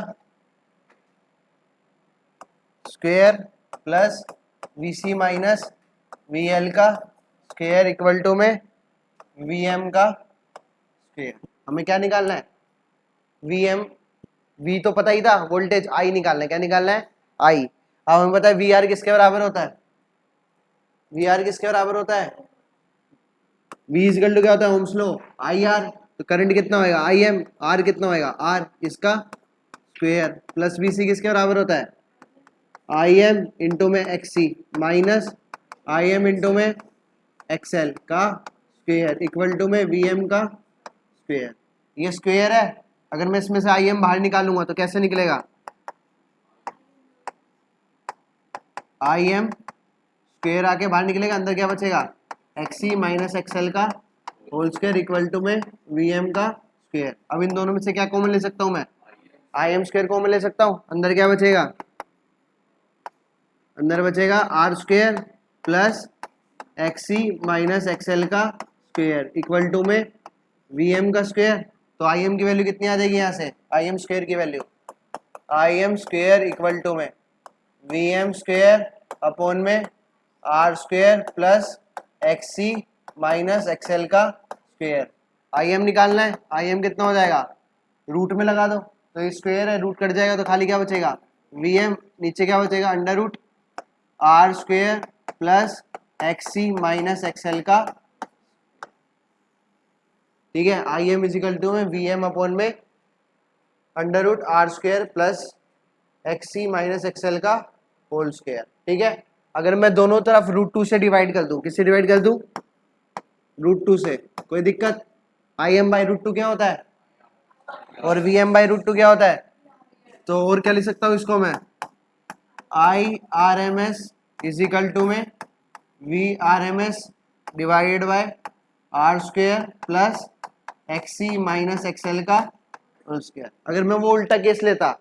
square plus V C minus V L का स्क्वायर इक्वल टू में वी एम का स्क्वायर। हमें क्या निकालना है, वी एम, वी तो पता ही था, वोल्टेज आई निकालना है। क्या निकालना है, आई। अब हमें पता है वी आर किसके बराबर होता है, वी आर किसके बराबर होता है, वी इक्वल टू क्या होता है, ओम्स लॉ, आई आर। तो करंट कितना होएगा, आई एम, आर कितना होएगा, आर इसका स्क्वायर प्लस वी सी किसके बराबर होता है, आई एम इंटू में X C minus I M into में एक्सएल का स्क्वायर इक्वल टू में वी एम का स्क्वायर। ये स्क्वायर है, अगर मैं इसमें से आई एम बाहर निकालूंगा तो कैसे निकलेगा, आई एम स्क्वायर आके बाहर निकलेगा, अंदर क्या बचेगा, एक्स सी माइनस एक्सएल का होल स्क्वायर इक्वल टू में वी एम का स्क्वायर। अब इन दोनों में से क्या कॉमन ले सकता हूं मैं, आई एम स्क्वायर कॉमन ले सकता हूं, अंदर क्या बचेगा, अंदर बचेगा R square plus X C minus X L का स्क्वायर इक्वल टू में वी एम का स्क्वायर। तो आई एम की वैल्यू कितनी आ जाएगी यहाँ से, आई एम स्क्वायर की value, I M square equal to में वी एम स्क्वायर अपॉन में R square plus X C minus X L का स्क्वायर। आई एम निकालना है, आई एम कितना हो जाएगा, रूट में लगा दो, तो स्क्वायर है, रूट कट जाएगा तो खाली क्या बचेगा, वी एम, नीचे क्या बचेगा, under root R square plus X C minus X L का, ठीक है। आई एम इजिकल टू में वी एम अपॉन में under root R square plus X C minus X L का होल स्क्वायर, ठीक है। अगर मैं दोनों तरफ रूट टू से डिवाइड कर दूं, किससे डिवाइड कर दूं, रूट टू से, कोई दिक्कत, I M by root two क्या होता है, और V M by root two क्या होता है। तो और क्या लिख सकता हूं इसको मैं, I R M S is equal to में V R M S divided by R square plus X C minus X L का होल स्क्वायर। अगर मैं वो उल्टा केस लेता,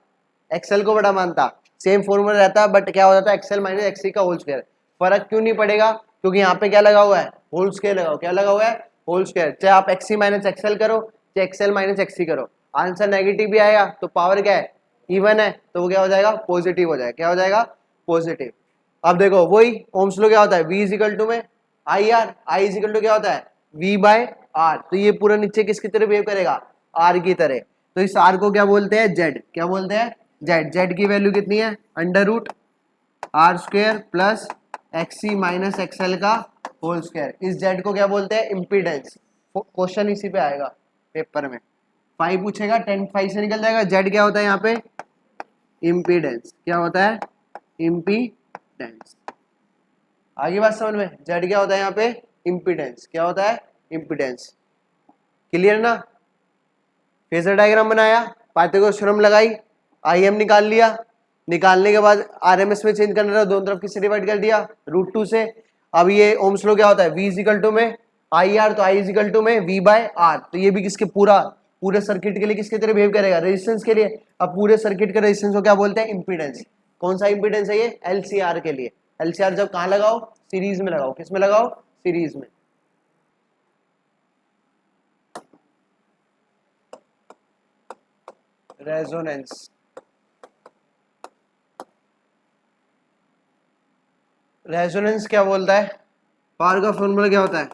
एक्सएल को बड़ा मानता, सेम फॉर्मूला रहता, बट क्या हो जाता है, एक्सएल माइनस एक्स का होल स्क्वायर। फर्क क्यों नहीं पड़ेगा, क्योंकि यहाँ पे क्या लगा हुआ है, होल स्क्वायर लगाओ, क्या लगा हुआ है, होल स्क्वायर। चाहे आप एक्स सी माइनस एक्सएल करो, चाहे एक्सएल माइनस एक्स करो, आंसर नेगेटिव भी आएगा तो पावर क्या है, इवन है, तो वो क्या हो जाएगा, पॉजिटिव हो जाएगा। क्या हो जाएगा, पॉजिटिव। अब देखो वही ओम्स लॉ क्या होता है, V इजिकल टू में I R, I is equal to क्या होता है, V बाय आर। तो ये पूरा नीचे किसकी तरह बिहेव करेगा, आर की तरह। तो इस आर को क्या बोलते हैं, जेड। क्या बोलते हैं, जेड। जेड की वैल्यू कितनी है, under root R square plus X C minus X L का होल स्क्वायर। इस जेड को क्या बोलते हैं, इम्पीडेंस। क्वेश्चन इसी पे आएगा पेपर में, 5 पूछेगा, 10 5 से निकल जाएगा। जेड क्या होता है यहाँ पे, इम्पीडेंस। क्या होता है, इम्पीडेंस। आगे बात समझ में, जेड क्या होता है यहाँ पे, इम्पीडेंस। क्या होता है, इम्पीडेंस। क्लियर ना। फेजर डायग्राम बनाया, पाइथागोरस थ्योरम लगाई, आई एम निकाल लिया, निकालने के बाद आरएमएस में चेंज करना था, दोनों तरफ किससे डिवाइड कर दिया, रूट टू से। अब ये ओम्स लॉ क्या होता है, V इजिकल टू में आई आर, तो आई इजिकल टू में V बाय आर। तो ये भी किसके, पूरे सर्किट के लिए किसके तरह बिहेव करेगा, रेजिस्टेंस के लिए। अब पूरे सर्किट के रेजिस्टेंस को क्या बोलते हैं, इंपीडेंस। कौन सा इंपीडेंस है ये, एलसीआर के लिए। एलसीआर जब कहाँ लगाओ, सीरीज में लगाओ। किस में लगाओ, सीरीज में। रेजोनेंस। रेजोनेंस क्या बोलता है? पावर का फॉर्मूला क्या होता है?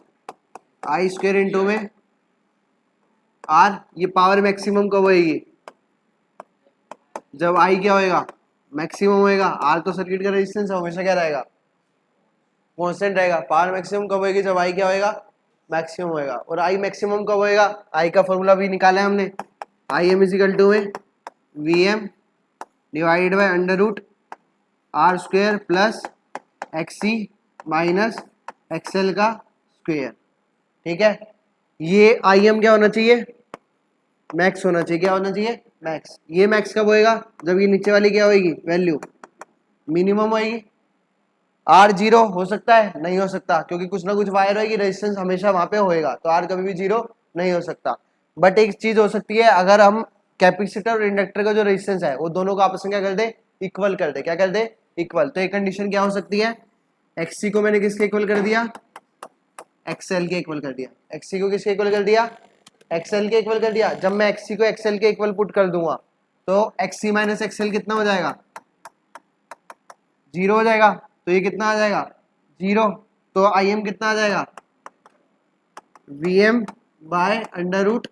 आई स्क्वायर इंटू में आर। ये पावर मैक्सिमम कब होएगी? जब आई क्या होएगा? मैक्सिमम होएगा। आर तो सर्किट का रेजिस्टेंस हमेशा क्या रहेगा? कांस्टेंट रहेगा। पावर मैक्सिमम कब होएगी? जब आई क्या होएगा? मैक्सिमम होएगा। और आई मैक्सिमम कब होएगा? आई का फॉर्मूला भी निकाला है हमने। आई एम इजिकल टू में V M divided by under root R square plus X C minus X L का स्क्वायर। ठीक है, ये आई एम क्या होना चाहिए? मैक्स होना चाहिए। क्या होना चाहिए? मैक्स। ये मैक्स कब होएगा? जब ये नीचे वाली क्या होएगी? वैल्यू मिनिमम होएगी। आर जीरो हो सकता है? नहीं हो सकता, क्योंकि कुछ ना कुछ वायर होएगी, रेजिस्टेंस हमेशा वहां पे होएगा, तो आर कभी भी जीरो नहीं हो सकता। बट एक चीज हो सकती है, अगर हम कैपेसिटर और इंडक्टर का जो रेजिस्टेंस है वो दोनों को आपस में क्या कर दे? इक्वल कर दे। क्या कर दे? इक्वल। तो एक कंडीशन क्या हो सकती है? एक्सी को मैंने किसके इक्वल कर दिया? एक्सएल के इक्वल कर दिया। एक्सी को किसके इक्वल कर दिया? एक्सएल के इक्वल कर दिया। जब मैं एक्सी को एक्सएल के इक्वल पुट कर दूंगा तो एक्सी माइनस एक्सएल कितना हो जाएगा? जीरो हो जाएगा। तो ये कितना आ जाएगा? जीरो। तो आई एम कितना आ जाएगा? V M by under root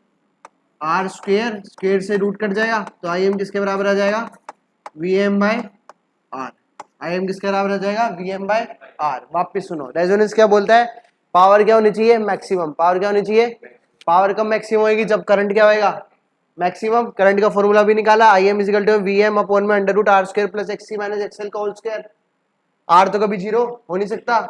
R square, square से रूट कट जाएगा, तो आई एम किसके बराबर आ जाएगा? V M by R. I M किसके बराबर आ जाएगा? V M by R. वापिस सुनो, रेजोनेंस क्या बोलता है? पावर क्या होनी चाहिए? मैक्सिमम। पावर क्या होनी चाहिए? पावर कब मैक्सिमम होगी? जब करंट क्या होएगा? मैक्सिमम। करंट का फॉर्मूला भी निकाला, I M is equal to V M upon में under root R square plus X C minus X L का होल स्क्वायर। आर तो कभी जीरो हो नहीं सकता,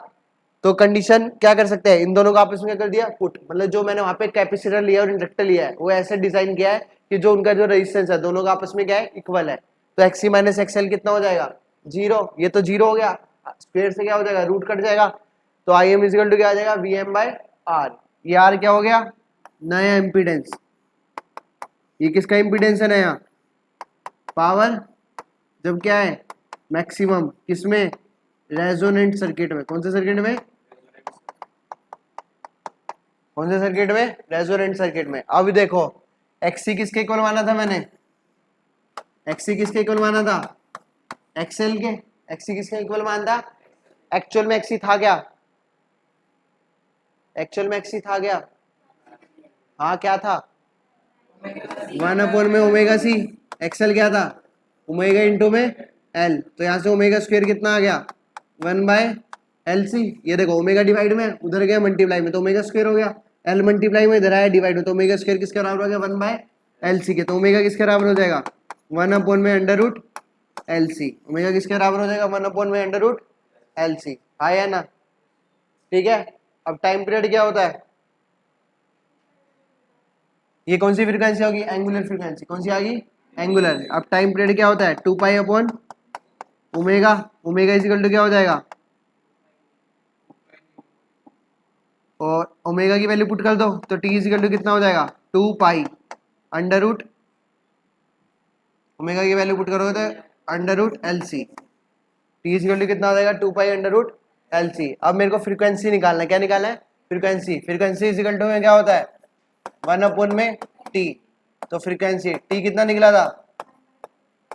तो कंडीशन क्या कर सकते हैं? इन दोनों को आपस में क्या कर दिया? पुट। मतलब जो मैंने वहां पे कैपेसिटर लिया और इंडक्टर लिया है वो ऐसे डिजाइन किया है कि जो उनका जो रेजिस्टेंस है दोनों का आपस में क्या है? इक्वल है। तो एक्सी माइनस एक्सएल कितना हो जाएगा? जीरो। ये तो जीरो हो गया, स्क्वायर से क्या हो जाएगा? रूट कट जाएगा। तो आई एम इजिकल टू क्या आ जाएगा? V M by R. ये आर क्या हो गया? नया इम्पीडेंस। ये किसका इम्पीडेंस है नया? पावर जब क्या है? मैक्सिमम। किसमें? रेजोनेंट सर्किट में। कौन से सर्किट में? कौन से सर्किट में? रेजोनेंट सर्किट में। अब देखो, एक्सी किसके इक्वल माना था मैंने? एक्सी किसके इक्वल माना था? एक्सएल के। एक्सी किसके इक्वल माना था? एक्चुअल में एक्सी था क्या? एक्चुअल में एक्सी था क्या? हाँ, क्या था? 1 अपॉन में ओमेगा सी। एक्सएल क्या था? ओमेगा इंटू में एल। तो यहाँ से ओमेगा स्क्वायर कितना आ गया? 1/LC। ये देखो, ओमेगा डिवाइड में उधर गया मल्टीप्लाई में, तो ओमेगा स्क्वायर हो गया। एल मल्टीप्लाई में इधर आया डिवाइड में, तो ओमेगा स्क्वायर किसके बराबर हो गया? 1/LC के। तो ओमेगा किसके बराबर हो जाएगा? 1 अपॉन में अंडर रूट LC। ओमेगा किसके बराबर हो जाएगा? 1 अपॉन में अंडर रूट LC। आया ना? ठीक है। अब टाइम पीरियड क्या होता है? ये कौन सी फ्रीक्वेंसी होगी? Angular frequency. कौन सी आ गई? एंगुलर। अब टाइम पीरियड क्या होता है? 2 pi upon omega. Omega is equal to क्या हो जाएगा? और ओमेगा की वैल्यू पुट कर दो, तो टी इजिकल टू कितना हो जाएगा? 2 पाई अंडर रूट, ओमेगा की वैल्यू पुट करोगे तो under root LC। T is equal to कितना हो जाएगा? 2 पाई अंडर रूट LC। अब मेरे को फ्रीक्वेंसी निकालना है। क्या निकालना है? फ्रीक्वेंसी। फ्रीक्वेंसी इजिकल टू में क्या होता है? 1 अपॉन में टी। तो फ्रीक्वेंसी टी कितना निकला था?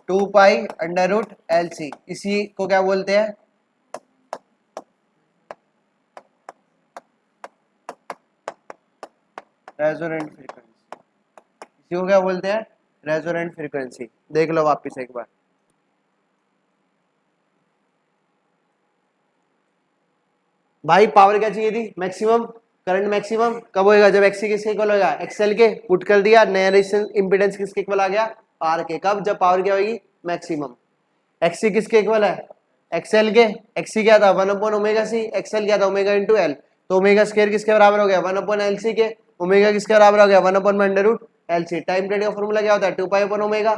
2 पाई अंडर रूट LC। इसी को क्या बोलते हैं? Resonant frequency. इसी को क्या बोलते हैं? Resonant frequency. देख लो वापस एक बार। भाई पावर क्या चाहिए थी? मैक्सिमम। करंट मैक्सिमम कब होएगा? जब एक्सी किसके इक्वल होगा? एक्सएल के। पुट कर दिया, नया रेजिस्टेंस इंपेडेंस किसके इक्वल आ गया? आर के। कब? जब पावर क्या होगी? मैक्सिमम। एक्सी किसके इक्वल है? एक्सएल के। एक्सी क्या था? 1 अपॉन ओमेगा सी। एक्सएल क्या था? Omega into L. तो ओमेगा स्क्वायर किसके बराबर हो गया? 1 अपॉन LC के। ओमेगा किसके बराबर हो गया? 1 अपॉन में under root LC। Time period का फॉर्मूला क्या होता है? 2 पाई अपॉन ओमेगा।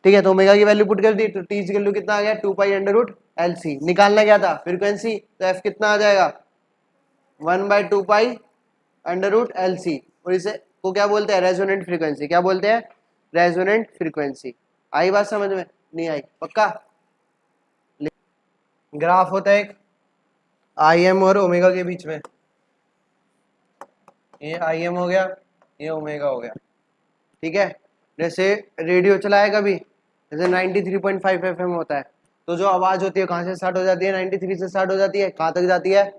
ठीक है, तो ओमेगा की वैल्यू पुट कर दी, तो टी की वैल्यू कितना आ गया? 2 पाई अंडर रूट LC। निकालना क्या था? फ्रीक्वेंसी। तो एफ कितना आ जाएगा? 1/2 पाई अंडर रूट LC। और इसे को क्या बोलते हैं? Resonant frequency. क्या बोलते हैं? Resonant frequency. आई बात समझ में? नहीं आई? पक्का? ग्राफ होता है एक IM और ओमेगा के बीच में। ये IM हो गया, ये ओमेगा हो गया। ठीक है, जैसे रेडियो चलाए कभी, जैसे 93.5 FM होता है, तो जो आवाज होती है कहाँ से स्टार्ट हो जाती है, 93 से स्टार्ट हो जाती है, कहाँ तक जाती है,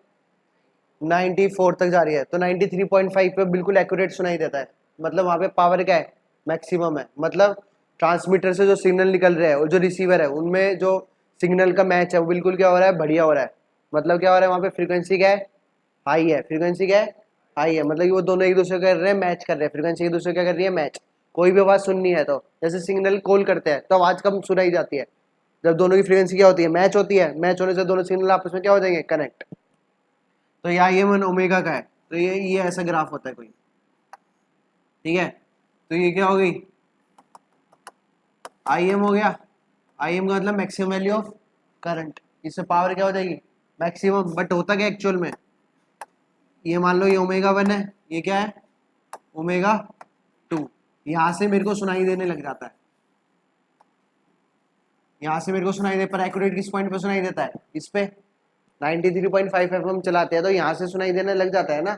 94 तक जा रही है, तो 93.5 पे बिल्कुल एक्यूरेट सुनाई देता है। मतलब वहाँ पे पावर क्या है, मैक्सिमम है। मतलब ट्रांसमीटर से जो सिग्नल निकल रहे हैं और जो रिसीवर है उनमें जो सिग्नल का मैच है वो बिल्कुल क्या हो रहा है, बढ़िया हो रहा है। मतलब क्या हो रहा है, वहाँ पे फ्रीक्वेंसी क्या है, हाई है। फ्रीक्वेंसी क्या है, हाई है। मतलब कि वो दोनों एक दूसरे कर रहे हैं, मैच कर रहे हैं। फ्रीक्वेंसी एक दूसरे क्या कर रही है, मैच। कोई भी आवाज सुननी है तो जैसे सिग्नल कॉल करते हैं तो आवाज कम सुनाई जाती है, जब दोनों की फ्रीक्वेंसी क्या होती है, मैच होती है। मैच होने से दोनों सिग्नल आपस में क्या हो जाएंगे, कनेक्ट। तो यहाँ ये मन ओमेगा का है, तो ये ऐसा ग्राफ होता है कोई, ठीक है। तो ये क्या हो गई, आई एम हो गया। आई एम का मतलब मैक्सिमम वैल्यू ऑफ करंट। इससे पावर क्या हो जाएगी, मैक्सिमम। बट होता क्या एक्चुअल में, ये मान लो ये ओमेगा 1 है, ये क्या है, ओमेगा 2। यहां से मेरे को सुनाई देने लग जाता है, यहां से मेरे को सुनाई दे, पर एक्यूरेट किस पॉइंट पे सुनाई देता है, इस पे 93.5 FM चलाते हैं तो यहाँ से सुनाई देने लग जाता है ना।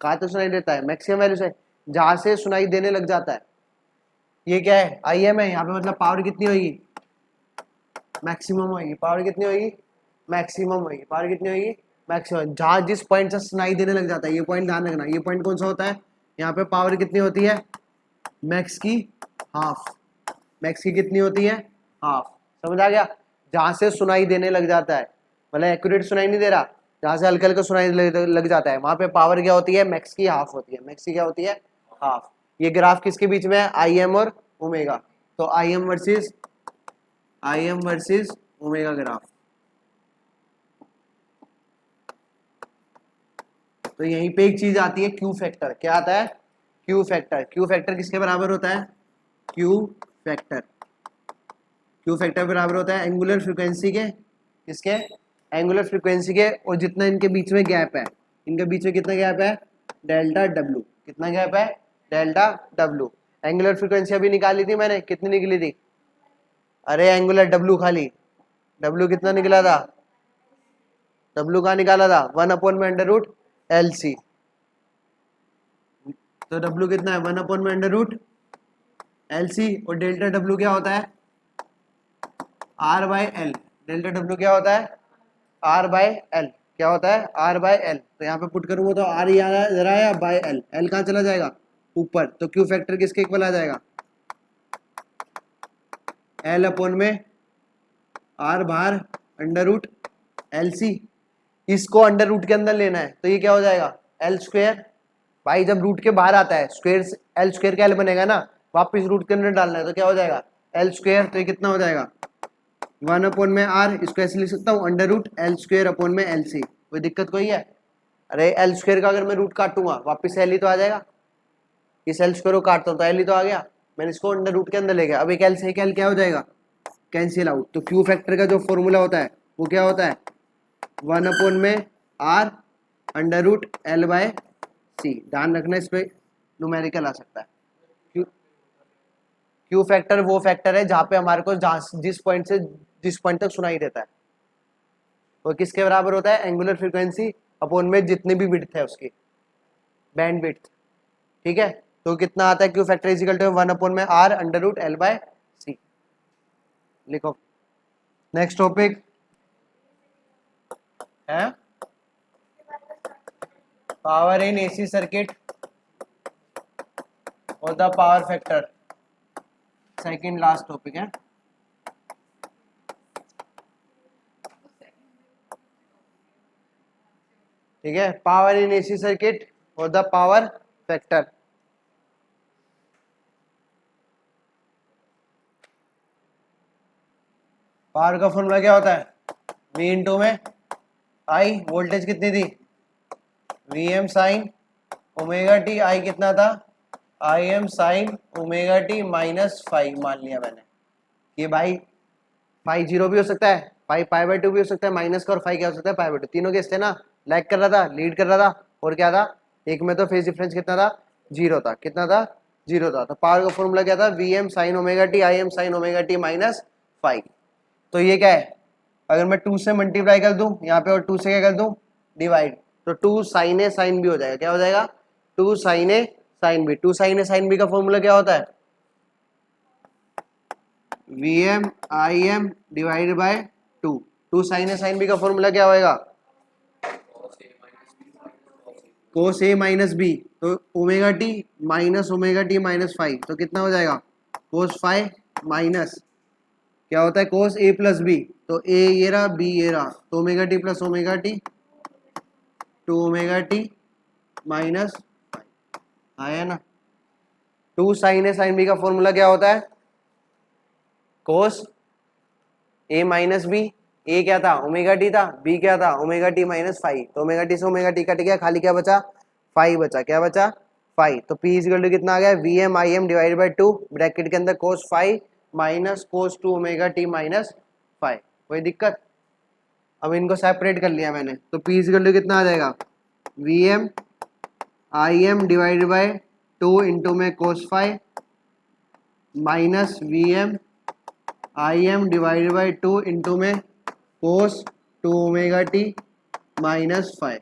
कहाँ तो सुनाई देता है, मैक्सिमम वैल्यू से, जहां से सुनाई देने लग जाता है। ये क्या है, आई एम है यहाँ पे। मतलब पावर कितनी होगी, मैक्सिमम होगी। पावर कितनी होगी, मैक्सिमम होगी। पावर कितनी होगी, मैक्सिमम। जहां जिस पॉइंट से सुनाई देने लग जाता है, ये पॉइंट ध्यान रखना। ये पॉइंट कौन सा होता है, यहाँ पे पावर कितनी होती है, मैक्स की हाफ। मैक्स की कितनी होती है, हाफ। समझ आ गया। जहां से सुनाई देने लग जाता है, मतलब एक्यूरेट सुनाई नहीं दे रहा, जहां से हल्का हल्का सुनाई लग जाता है, वहां पे पावर क्या होती है, मैक्स की हाफ होती है। मैक्स की क्या होती है, हाफ। ये ग्राफ किसके बीच में है, आई एम और ओमेगा। तो I M versus omega graph. तो यहीं पे एक चीज आती है, क्यू फैक्टर। क्या आता है, क्यू फैक्टर। क्यू फैक्टर किसके बराबर होता है, क्यू फैक्टर। क्यू फैक्टर बराबर होता है एंगुलर फ्रीक्वेंसी के, किसके, एंगुलर फ्रीक्वेंसी के, और जितना इनके बीच में गैप है, इनके बीच में कितना गैप है, डेल्टा डब्ल्यू। कितना गैप है, डेल्टा डब्ल्यू। एंगुलर फ्रीक्वेंसी अभी निकाली थी मैंने, कितनी निकली थी, अरे एंगुलर डब्ल्यू खाली, डब्ल्यू कितना निकला था, डब्ल्यू कहाँ निकाला था, 1/√LC। तो डब्ल्यू कितना है, 1/√LC। और डेल्टा डब्ल्यू क्या होता है, R/L। डेल्टा डब्ल्यू क्या होता है, R/L। क्या होता है, R/L। तो यहाँ पे पुट करूंगा तो R यहाँ जरा है, बाय L। L कहाँ चला जाएगा, ऊपर। तो क्यू फैक्टर किसके इक्वल आ जाएगा, L/में R बाहर √LC। इसको अंडर रूट के अंदर लेना है तो ये क्या हो जाएगा, L²। भाई जब रूट के बाहर आता है स्क्वायर, L² का L बनेगा ना, वापस रूट के अंदर डालना है तो क्या हो जाएगा, L²। तो ये कितना हो जाएगा, 1/R। इसको ऐसे लिख सकता हूँ, √L²/LC। कोई दिक्कत कोई है, अरे L² का अगर मैं रूट काटूंगा वापस L ही तो आ जाएगा। इस L² को काटता हूँ तो L ही तो आ गया। मैंने इसको अंडर रूट के अंदर ले गया। अब एक L से एक L क्या हो जाएगा, कैंसिल आउट। तो क्यू फैक्टर का जो फॉर्मूला होता है वो क्या होता है, 1/R √L/C। ध्यान रखना, इस पे न्यूमेरिकल आ सकता है। क्यू फैक्टर वो फैक्टर है जहां पे हमारे को जिस पॉइंट से जिस पॉइंट तक सुनाई देता है, वो किसके बराबर होता है, एंगुलर फ्रीक्वेंसी अपॉन में जितनी भी विड्थ है उसकी, बैंड विड्थ। ठीक है। तो कितना आता है, Q factor is equal to 1/R √L/C। लिखो। नेक्स्ट टॉपिक है पावर इन एसी सर्किट और the power factor. Second last topic है। ठीक है, पावर इन एसी सर्किट और द पावर फैक्टर। पावर का फॉर्मूला क्या होता है, V इंटू में आई। वोल्टेज कितनी थी, Vm sign omega T. I कितना था, Im साइन ओमेगा टी -5 मान लिया मैंने। ये भाई फाई 0 भी हो सकता है, फाई π/2 भी हो सकता है माइनस का, और फाई क्या हो सकता है, π/2। तीनों केस थे ना, लैग कर रहा था, लीड कर रहा था, और क्या था, एक में तो फेज डिफरेंस कितना था, 0 था। कितना था, 0 था। तो पावर का फॉर्मूला क्या था, Vm sign omega T Im sign omega T -5। तो ये क्या है, अगर मैं 2 से मल्टीप्लाई कर दूं यहाँ पे और 2 से क्या कर दूं, डिवाइड, तो 2 साइन ए साइन बी हो जाएगा। क्या हो जाएगा, 2 sine A sine B. 2 sine A sine B का फॉर्मूला क्या होता है, V M I M divided by two. Two sine है, साइन बी का फॉर्मूला क्या होएगा? कोस ए माइनस बी, तो ओमेगा टी माइनस फाइव, तो कितना हो जाएगा? कोस फाइव माइनस क्या होता है? कोस ए प्लस बी, तो ए ये रहा, बी ये रहा, तो omega T plus omega T, two omega T minus आया ना। Two sine A sine B का फॉर्मूला क्या होता है? कोस ए माइनस बी, ए क्या था? ओमेगा टी था, बी क्या था? ओमेगा टी माइनस फाइव, तो ओमेगा टी से ओमेगा टी कट गया, खाली क्या बचा? फाइव बचा। क्या बचा? फाइव। तो पी इजिकल टू कितना आ गया? V M I M divide by two, bracket के अंदर cos phi minus cos two omega T minus phi. कोई दिक्कत? अब इनको सेपरेट कर लिया मैंने, तो पी इजिकल टू कितना आ जाएगा? V M I M divide by two into में cos phi minus V M I M divided by two into में cos two omega T minus phi.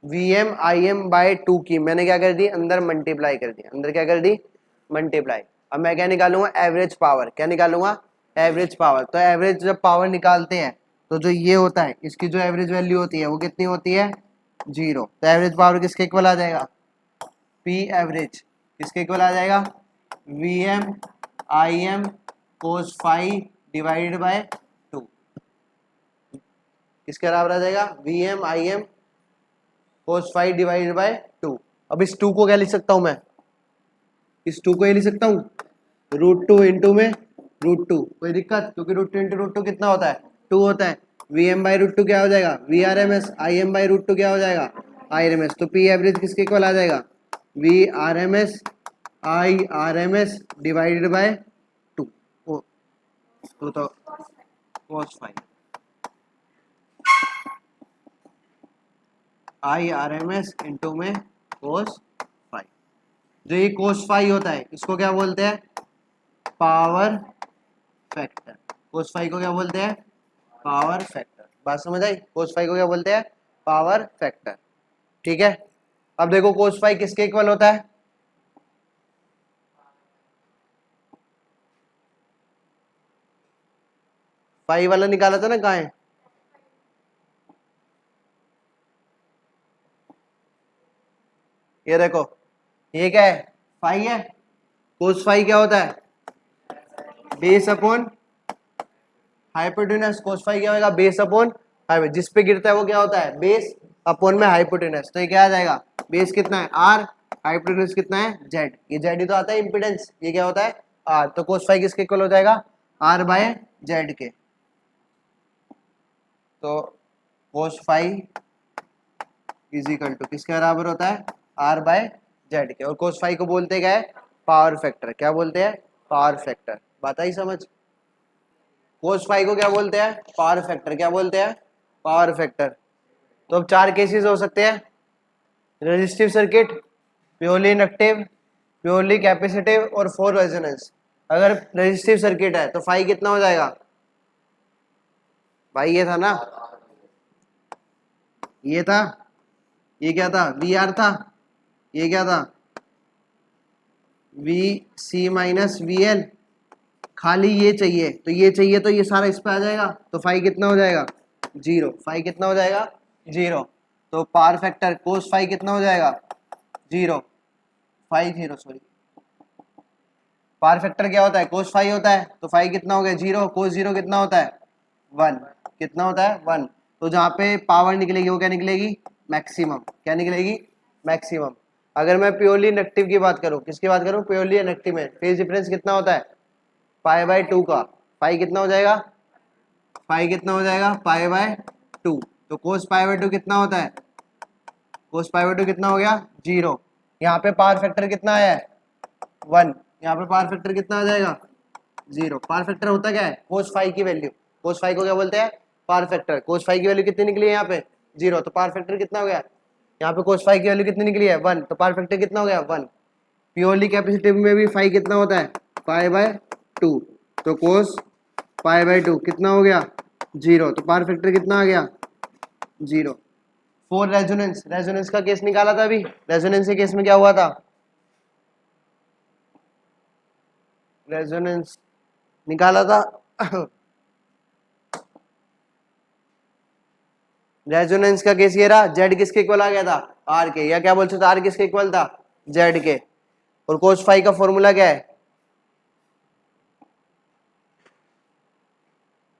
V M I M by two की मैंने क्या कर दी? अंदर multiply कर दी। अंदर क्या कर दी? मल्टीप्लाई। अब मैं क्या निकालूंगा? Average power. क्या निकालूंगा? Average power. तो एवरेज जब पावर निकालते हैं तो जो ये होता है, इसकी जो एवरेज वैल्यू होती है वो कितनी होती है? जीरो। तो एवरेज पावर किसके इक्वल आ जाएगा? पी एवरेज किसके इक्वल आ जाएगा? V M I M cos phi divided by two. किसके बराबर आ जाएगा? V M I M cos phi divided by two. अब इस टू को क्या लिख सकता हूं मैं? इस टू को ये लिख सकता हूं रूट टू इंटू में रूट टू। कोई दिक्कत? क्योंकि root two into root two कितना होता है? टू होता है। V M by root two क्या हो जाएगा? V R M S. I M by root two क्या हो जाएगा? I R M S. तो पी एवरेज किसके इक्वल आ जाएगा? V R M S I R M S divided by two. तो कोस फाइव आई आर एम एस इंटू में cos five. जो ये कोस फाइव होता है इसको क्या बोलते हैं? Power factor. कोस फाइव को क्या बोलते हैं? Power factor. बात समझ आई? कोस फाइव को क्या बोलते हैं? Power factor. ठीक है। अब देखो कोस फाइव किसके इक्वल होता है? फाइव वाला निकाला था ना, कहाँ है? ये देखो, ये क्या है? फाइव है। कोस फाइव क्या होता है? Base upon hypotenuse. Cos phi क्या होगा? Base upon hypotenuse. जिस पे गिरता है वो क्या होता है? बेस अपॉन में हाइपोटेनस। तो ये क्या आ जाएगा? बेस कितना है? आर। हाइपोटेनस कितना है? जेड। ये जेड ही तो आता है इम्पीडेंस। ये क्या होता है? आर। तो कोस फाइव किसके इक्वल हो जाएगा? आर बाय जेड के। तो cos five is equal to किसके बराबर होता है? आर बाय जेड के। और कोस फाइव को बोलते क्या है? Power factor. क्या बोलते हैं? Power factor. बात आई समझ? कोस फाइव को क्या बोलते हैं? Power factor. क्या बोलते हैं? Power factor. तो अब चार केसेस हो सकते हैं: resistive circuit, purely inductive, purely capacitive और फॉर रेजोनेंस। अगर रेजिस्टिव सर्किट है तो फाइव कितना हो जाएगा? भाई ये था ना, ये था, ये क्या था? वी आर था, ये क्या था? V C minus V L. खाली ये चाहिए, तो ये चाहिए, तो ये सारा इस पे आ जाएगा। तो फाइव कितना हो जाएगा? जीरो। फाइव कितना हो जाएगा? जीरो। तो पावर फैक्टर कोस फाइव कितना हो जाएगा? Zero. Five zero, sorry. Power factor क्या होता है? कोस फाइव होता है। तो फाइव कितना हो गया? जीरो। कोस जीरो कितना होता है? वन। कितना होता है? वन। तो जहाँ पे पावर निकलेगी वो क्या निकलेगी? मैक्सिमम। क्या निकलेगी? मैक्सिमम। अगर मैं प्योरली इंडक्टिव की बात करूँ, किसकी बात करूँ? प्योरली इंडक्टिव में फेज डिफरेंस कितना होता है? पाई बाय टू का। पाई कितना हो जाएगा? पाई कितना हो जाएगा? Pi by two. तो कोस पाई बाय टू कितना होता है? कोस पाई बाय टू कितना हो गया? जीरो। यहाँ पे पावर फैक्टर कितना आया है? वन। यहाँ पे पावर फैक्टर कितना आ जाएगा? जीरो। पावर फैक्टर होता क्या है? कोस फाइव की वैल्यू। कोस फाइव को क्या बोलते हैं? Power factor. कोस फाइव की वैल्यू कितनी निकली है यहाँ पे? जीरो। तो पावर फैक्टर कितना हो गया? यहाँ पे कोस फाइव की वैल्यू कितनी निकली है? वन। तो पावर फैक्टर कितना हो गया? वन। प्योरली कैपेसिटिव में भी फाइव कितना होता है? Pi by two. तो कोस पाई बाय टू कितना हो गया? जीरो। तो पावर फैक्टर कितना आ गया? जीरो। फॉर रेजोनेंस, रेजोनेंस का केस निकाला था अभी। रेजोनेंस के केस में क्या हुआ था? रेजोनेंस निकाला था रेजोनेंस का केस ये रहा, जेड किसके इक्वल आ गया था, आर के, या क्या बोल सकते आर किसके इक्वल था, जेड के। और कोस फाई का फॉर्मूला क्या है,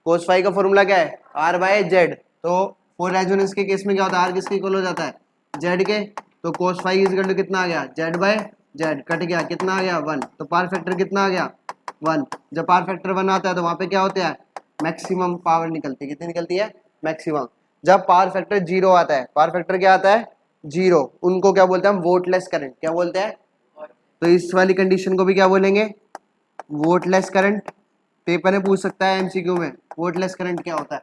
कोस फाई का फॉर्मूला क्या है, आर बाय जेड। तो फोर रेजोनेंस के केस में क्या होता है, आर किसके इक्वल हो जाता है, जेड के। तो cos phi is equal to कितना आ गया, जेड बाय जेड, कट गया कितना आ गया 1, तो पावर फैक्टर कितना आ गया 1। जब पावर फैक्टर 1 आता है तो वहां पे क्या होता है, मैक्सिमम पावर निकलती है, कितनी निकलती है, मैक्सिमम। जब पावर फैक्टर 0 आता है, पावर फैक्टर क्या आता है 0, उनको क्या बोलते हैं हम, वोटलेस करंट, क्या बोलते हैं। तो इस वाली कंडीशन को भी क्या बोलेंगे, वोटलेस करंट। पेपर में पूछ सकता है एमसीक्यू में, वोटलेस करंट क्या होता है।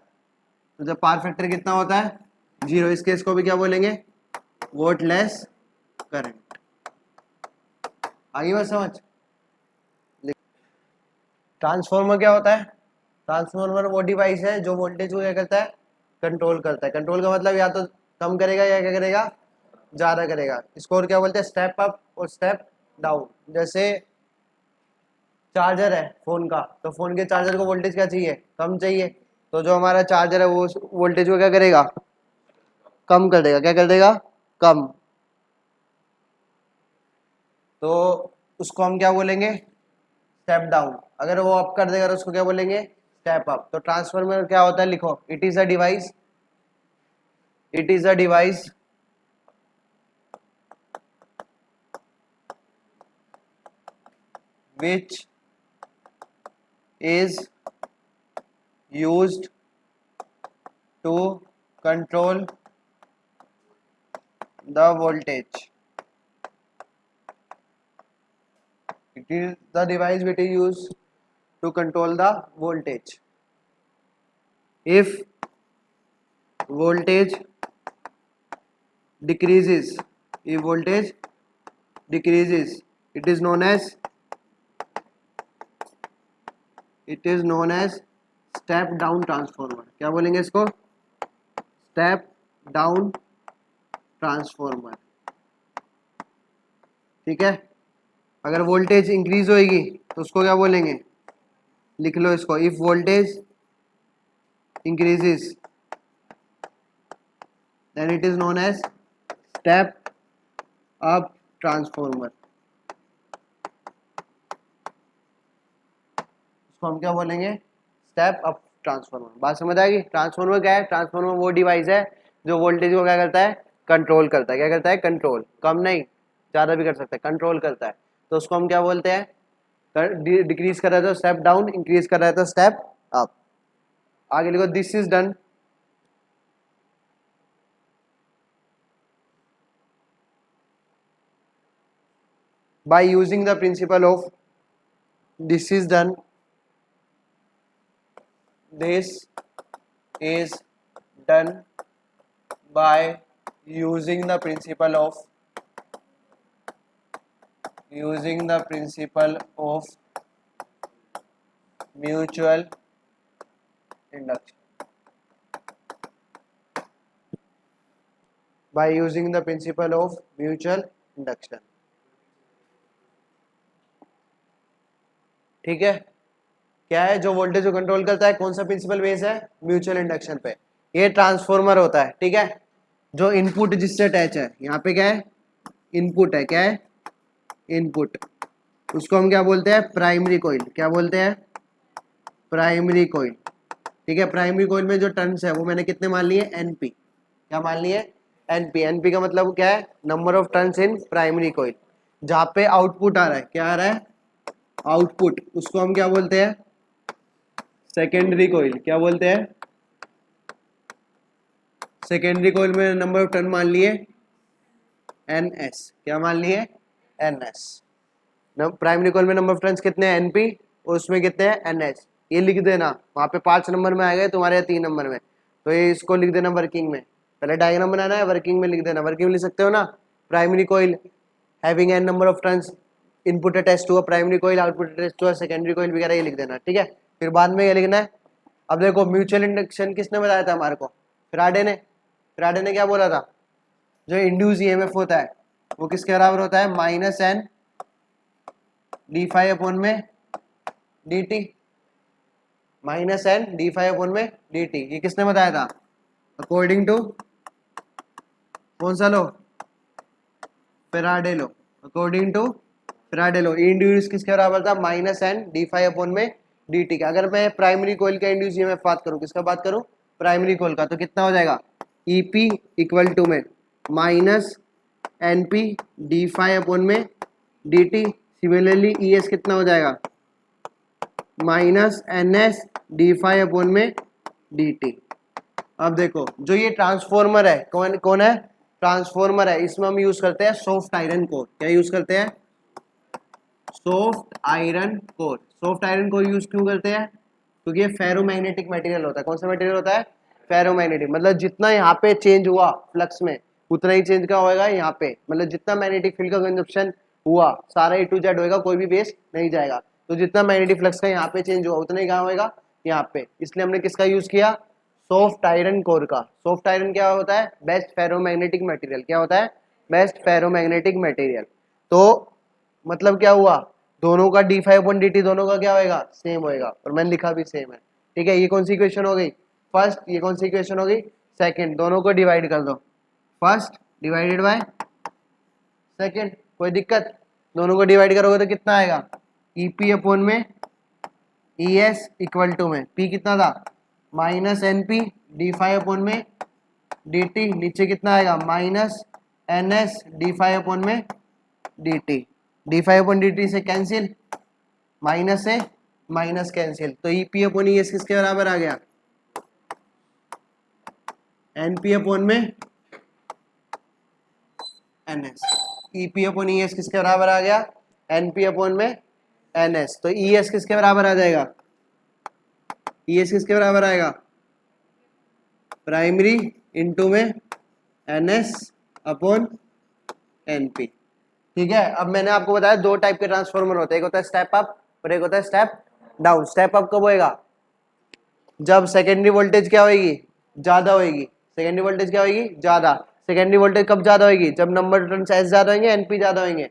तो जब पावर फैक्टर कितना होता है 0, इस केस को भी क्या बोलेंगे, वोटलेस करंट। आगे बात समझ। ट्रांसफार्मर क्या होता है, ट्रांसफार्मर वो डिवाइस है जो वोल्टेज को क्या करता है, कंट्रोल करता है। कंट्रोल का मतलब या तो कम करेगा या क्या करेगा, ज्यादा करेगा। इसको और क्या बोलते हैं, स्टेप अप और स्टेप डाउन। जैसे चार्जर है फोन का, तो फोन के चार्जर को वोल्टेज क्या चाहिए, कम चाहिए। तो जो हमारा चार्जर है वो वोल्टेज को क्या करेगा, कम कर देगा, क्या कर देगा, कम। तो उसको हम क्या बोलेंगे, स्टेप डाउन। अगर वो अप कर देगा तो उसको क्या बोलेंगे, स्टेप अप। तो ट्रांसफार्मर क्या होता है, लिखो, it is a device, it is a device which is used to control the voltage. It is the device which is used to control the voltage. If voltage decreases, if voltage decreases, it is known as step down transformer. क्या बोलेंगे इसको, step down transformer. ठीक है। अगर voltage increase होएगी तो उसको क्या बोलेंगे, लिख लो इसको, if voltage increases then it is known as step up transformer. इसको हम क्या बोलेंगे, स्टेप अप ट्रांसफॉर्मर। बात समझ आएगी। ट्रांसफॉर्मर क्या है, ट्रांसफॉर्मर वो डिवाइस है जो वोल्टेज को क्या करता है, कंट्रोल करता है। क्या करता है, कंट्रोल, कम नहीं ज्यादा भी कर सकता है, कंट्रोल करता है। तो उसको हम क्या बोलते हैं, डिक्रीज कर रहा है तो स्टेप डाउन, इंक्रीज कर रहा है तो स्टेप अप। आगे लिखो, this is done by using the principle of, this is done, this is done by using the principle of mutual induction, by using the principle of mutual induction। ठीक है। क्या है जो वोल्टेज को control करता है, कौन सा प्रिंसिपल बेस है, म्यूचुअल इंडक्शन पे। ये ट्रांसफॉर्मर होता है। ठीक है। जो इनपुट जिससे अटैच है, यहाँ पे क्या है, इनपुट है, क्या है, इनपुट। उसको हम क्या बोलते हैं, प्राइमरी कॉइल। क्या बोलते हैं, प्राइमरी कॉइल। ठीक है। प्राइमरी कॉइल में जो टर्न्स है वो मैंने कितने मान लिए, एनपी। क्या मान लिए, एनपी। एनपी का मतलब क्या है, number of turns in primary coil. जहाँ पे आउटपुट आ रहा है, क्या आ रहा है, आउटपुट, उसको हम क्या बोलते हैं, सेकेंडरी कॉइल। क्या बोलते हैं, सेकेंडरी कॉइल में नंबर ऑफ टर्न मान लिए एन एस। क्या मान लिए, एन एस। प्राइमरी कॉइल में नंबर ऑफ टर्न्स कितने हैं, एनपी, और उसमें कितने हैं, एन एस। ये लिख देना, वहां पे 5 नंबर में आएगा तुम्हारे 3 नंबर में, तो ये इसको लिख देना वर्किंग में। पहले डायग्राम बनाना है, वर्किंग में लिख देना। वर्किंग में लिख सकते हो ना, primary coil having N number of turns, input attached to a primary coil, output attached to a secondary coil वगैरह, ये लिख देना। ठीक है। फिर बाद में ये लिखना है, अब देखो म्यूचुअल इंडक्शन किसने बताया था हमारे को, फ्राडे ने। फ्राडे ने क्या बोला था, जो इंड्यूस ईएमएफ होता है वो किसके बराबर होता है, -n d फाई अपॉन में D T minus N D five upon में डी टी। ये किसने बताया था? अकॉर्डिंग टू कौन सा law? Faraday law. According to Faraday law induce किसके बराबर था? Minus N D five upon में डी टी का। अगर मैं प्राइमरी कोयल का इंड्यूस ईएमएफ बात करूं, किसका बात करूं? प्राइमरी कोयल का, तो कितना हो जाएगा? ई पी इक्वल टू में minus N P D five upon में D T. Similarly E S कितना हो जाएगा? Minus N S D five upon में डी टी। अब देखो जो ये ट्रांसफॉर्मर है, कौन कौन है? ट्रांसफॉर्मर है। इसमें हम यूज करते हैं सॉफ्ट आयरन कोर। क्या यूज करते हैं? Soft iron core. Soft iron core use क्यों करते हैं? क्योंकि ये फेरोमैग्नेटिक मटेरियल होता है। कौन सा मटेरियल होता है? फेरोमैग्नेटिक। मतलब जितना यहाँ पे चेंज हुआ फ्लक्स में, उतना ही चेंज का होएगा यहाँ पे। मतलब जितना मैग्नेटिक फील्ड का कंजप्शन हुआ सारा ए टू जेड होएगा, कोई भी वेस्ट नहीं जाएगा। तो जितना मैग्नेटिक फ्लक्स का यहाँ पे चेंज हुआ उतना ही कहाँ होएगा? यहाँ पे। इसलिए हमने किसका यूज किया? सॉफ्ट आयरन कोर का। सॉफ्ट आयरन क्या होता है? Best ferromagnetic material. क्या होता है? Best ferromagnetic material. तो मतलब क्या हुआ? दोनों का D five upon D T दोनों का क्या होएगा? सेम होएगा। और मैंने लिखा भी सेम है। ठीक है, ये कौन सी इक्वेशन हो गई? फर्स्ट। ये कौन सी इक्वेशन हो गई? सेकंड। दोनों को डिवाइड कर दो। First divided by second. कोई दिक्कत? दोनों को डिवाइड करोगे तो कितना आएगा? ई पी अपॉन में ई एस इक्वल टू में पी कितना था? Minus N P D five upon में डी टी। नीचे कितना आएगा? Minus N S D five upon में D T. D five upon D T से कैंसिल, माइनस से माइनस कैंसिल। तो E P upon E S किसके बराबर आ गया? एन पी अपॉन में N S. E P upon E S किसके बराबर आ गया? एन पी अपॉन में एन एस। तो ई एस किसके बराबर आ जाएगा? ई एस किसके बराबर आएगा? प्राइमरी इंटू में N S upon N P. ठीक है, अब मैंने आपको बताया दो टाइप के ट्रांसफॉर्मर होते हैं, एक होता है स्टेप अप और एक होता है स्टेप डाउन। स्टेप अप कब होएगा? जब सेकेंडरी वोल्टेज क्या होगी? ज्यादा होगी। सेकेंडरी वोल्टेज क्या होगी? ज्यादा। सेकेंडरी वोल्टेज कब ज्यादा होगी? जब नंबर टर्न्स एस ज्यादा होंगे, एनपी ज्यादा होंगे,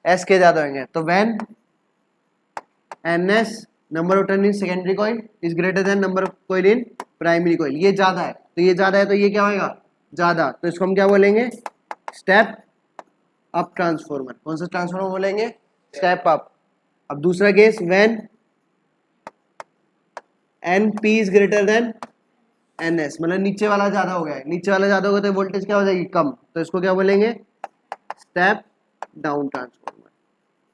एस के ज्यादा होंगे। तो when an S number of turn in secondary coil is greater then number of coil in primary coil. ये ज्यादा है तो ये ज्यादा है, तो ये क्या होगा? ज्यादा। तो इसको हम क्या बोलेंगे? Step up transformer. कौन सा ट्रांसफॉर्मर बोलेंगे? Step up. अब दूसरा case, when N P is greater than N S, मतलब नीचे वाला ज्यादा हो गया है। नीचे वाला ज्यादा होगा तो वोल्टेज क्या हो जाएगी? कम। तो इसको क्या बोलेंगे? Step down transformer.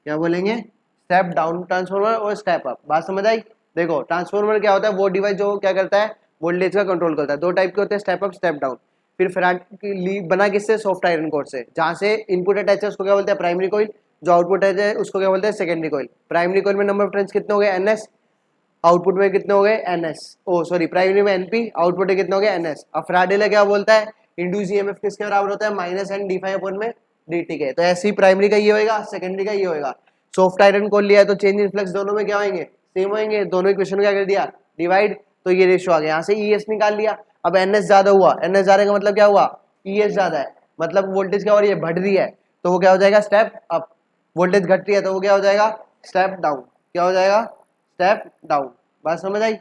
क्या बोलेंगे? स्टेप डाउन ट्रांसफॉर्मर और स्टेप अप। बात समझ आई? देखो ट्रांसफॉर्मर क्या होता है? वो डिवाइस जो क्या करता है? वोल्टेज का कंट्रोल करता है। दो टाइप के होते हैं, स्टेप अप स्टेप डाउन। फिर बना किससे? सॉफ्ट आयरन कोर से। जहां से इनपुट अटैच है उसको क्या बोलते हैं? Primary coil. जो आउटपुट अटैच है उसको क्या बोलते हैं? Secondary coil. प्राइमरी कॉइल में नंबर ऑफ टर्न्स कितने हो गए? N S. आउटपुट में कितने हो गए? N S. Oh sorry, primary में एनपी, आउटपुट में कितने हो गए? N S. अब फैराडे क्या बोलता है? इंड्यूस ईएमएफ किसके बराबर होता है? Minus N D five upon में डी टी के। तो ऐसे ही प्राइमरी का ये होगा, सेकेंडरी का ये होगा। सॉफ्ट आयरन कोर लिया है तो चेंज इन फ्लक्स दोनों में क्या होंगे? सेम होंगे। दोनों इक्वेशन क्या कर दिया? डिवाइड। तो ये रेशियो आ गया। यहाँ से ई एस निकाल लिया। अब एन एस ज्यादा हुआ, एन एस ज्यादा का मतलब क्या हुआ? ई एस ज्यादा है, मतलब वोल्टेज क्या हो रही है? बढ़ रही है। तो वो क्या हो जाएगा? Step up. वोल्टेज घट रही है तो वो क्या हो जाएगा? Step down. क्या हो जाएगा? Step down. बात समझ आई?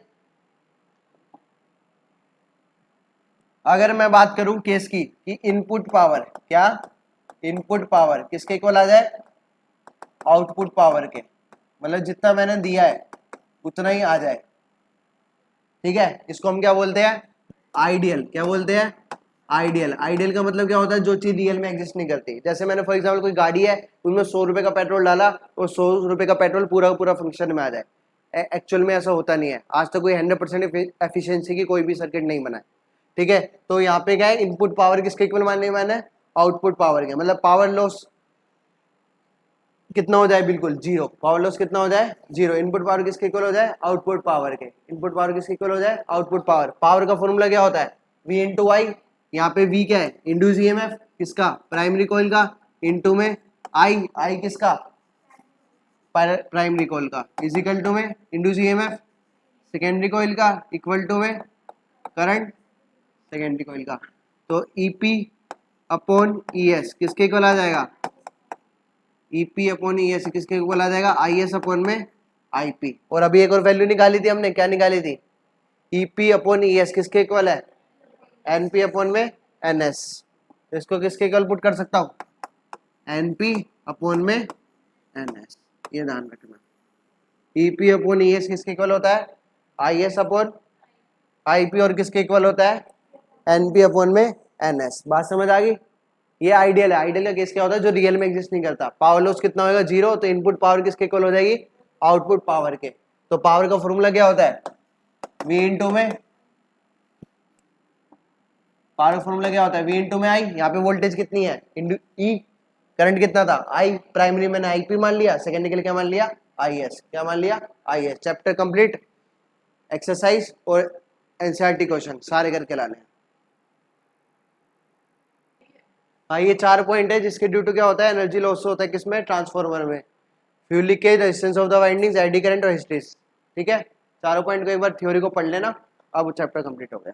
अगर मैं बात करूं केस की कि इनपुट पावर, क्या इनपुट पावर किसके इक्वल आ जाए? आउटपुट पावर के। मतलब जितना मैंने दिया है उतना ही आ जाए। ठीक है, इसको हम क्या बोलते हैं? आइडियल। क्या बोलते हैं? आइडियल। आइडियल का मतलब क्या होता है? जो चीज रियल में एग्जिस्ट नहीं करती। जैसे मैंने फॉर एग्जांपल कोई गाड़ी है, उसमें 100 रुपए का पेट्रोल डाला और 100 रुपए का पेट्रोल पूरा का पूरा फंक्शन में आ जाए। एक्चुअल में ऐसा होता नहीं है। आज तक कोई 100% एफिशिएंसी की कोई भी सर्किट नहीं बना है। ठीक है, तो यहाँ पे क्या है? इनपुट पावर किसके इक्वल माने? आउटपुट पावर के। मतलब पावर लॉस कितना हो जाए? बिल्कुल जीरो। पावर लॉस कितना हो जाए? जीरो। इनपुट पावर किसके इक्वल हो जाए? आउटपुट पावर के। इनपुट पावर किसके इक्वल हो जाए? Output power. पावर का फॉर्मूला क्या होता है? V इंटू आई। यहाँ पे V क्या है? इंड्यूस ईएमएफ किसका? प्राइमरी कॉइल का। इंटू में आई, आई किसका? प्राइमरी कॉइल का। इजिकल टू में इंड्यूस ईएमएफ सेकेंडरी कॉइल का, इक्वल टू में करंट सेकेंडरी कॉइल का। तो ईपी अपॉन ई एस किसके इक्वल आ जाएगा? ईपी अपॉन ई एस किसके इक्वल आ जाएगा, आई एस अपॉन में आई पी। और अभी एक और वैल्यू निकाली थी हमने, क्या निकाली थी, ईपी अपॉन ई एस किसके इक्वल है, एनपी अपॉन में एन एस। तो इसको किसके इक्वल पुट कर सकता हूँ, एनपी अपॉन में एन एस, ये ध्यान रखना। ईपी अपॉन ई एस किसके इक्वल होता है, I S upon I P, और किसके इक्वल होता है, एनपी अपॉन में एन एस। बात समझ आ गई। ये आइडियल है, आइडियल का केस क्या होता है, जो रियल में एग्जिस्ट नहीं करता। पावर लॉस कितना होगा, 0, तो इनपुट पावर किसके इक्वल हो जाएगी, आउटपुट पावर के। तो पावर का फॉर्मूला क्या होता है, V इंटू में, पावर का फॉर्मूला क्या होता है, V इंटू में आई। यहाँ पे वोल्टेज कितनी है, इंटू ई, करंट कितना था, आई, प्राइमरी मैंने आई पी मान लिया, सेकेंडरी के लिए क्या मान लिया, आई एस, क्या मान लिया, I S. Chapter complete. Exercise और एनसीईआरटी क्वेश्चन सारे करके लाने हैं। हाँ, ये 4 पॉइंट है जिसके ड्यू टू क्या होता है, एनर्जी लॉस होता है किसमें, ट्रांसफॉर्मर में, fuel leakage, resistance of the windings, eddy current और हिस्ट्रीज। ठीक है, चारों पॉइंट को एक बार थ्योरी को पढ़ लेना। अब चैप्टर कंप्लीट हो गया।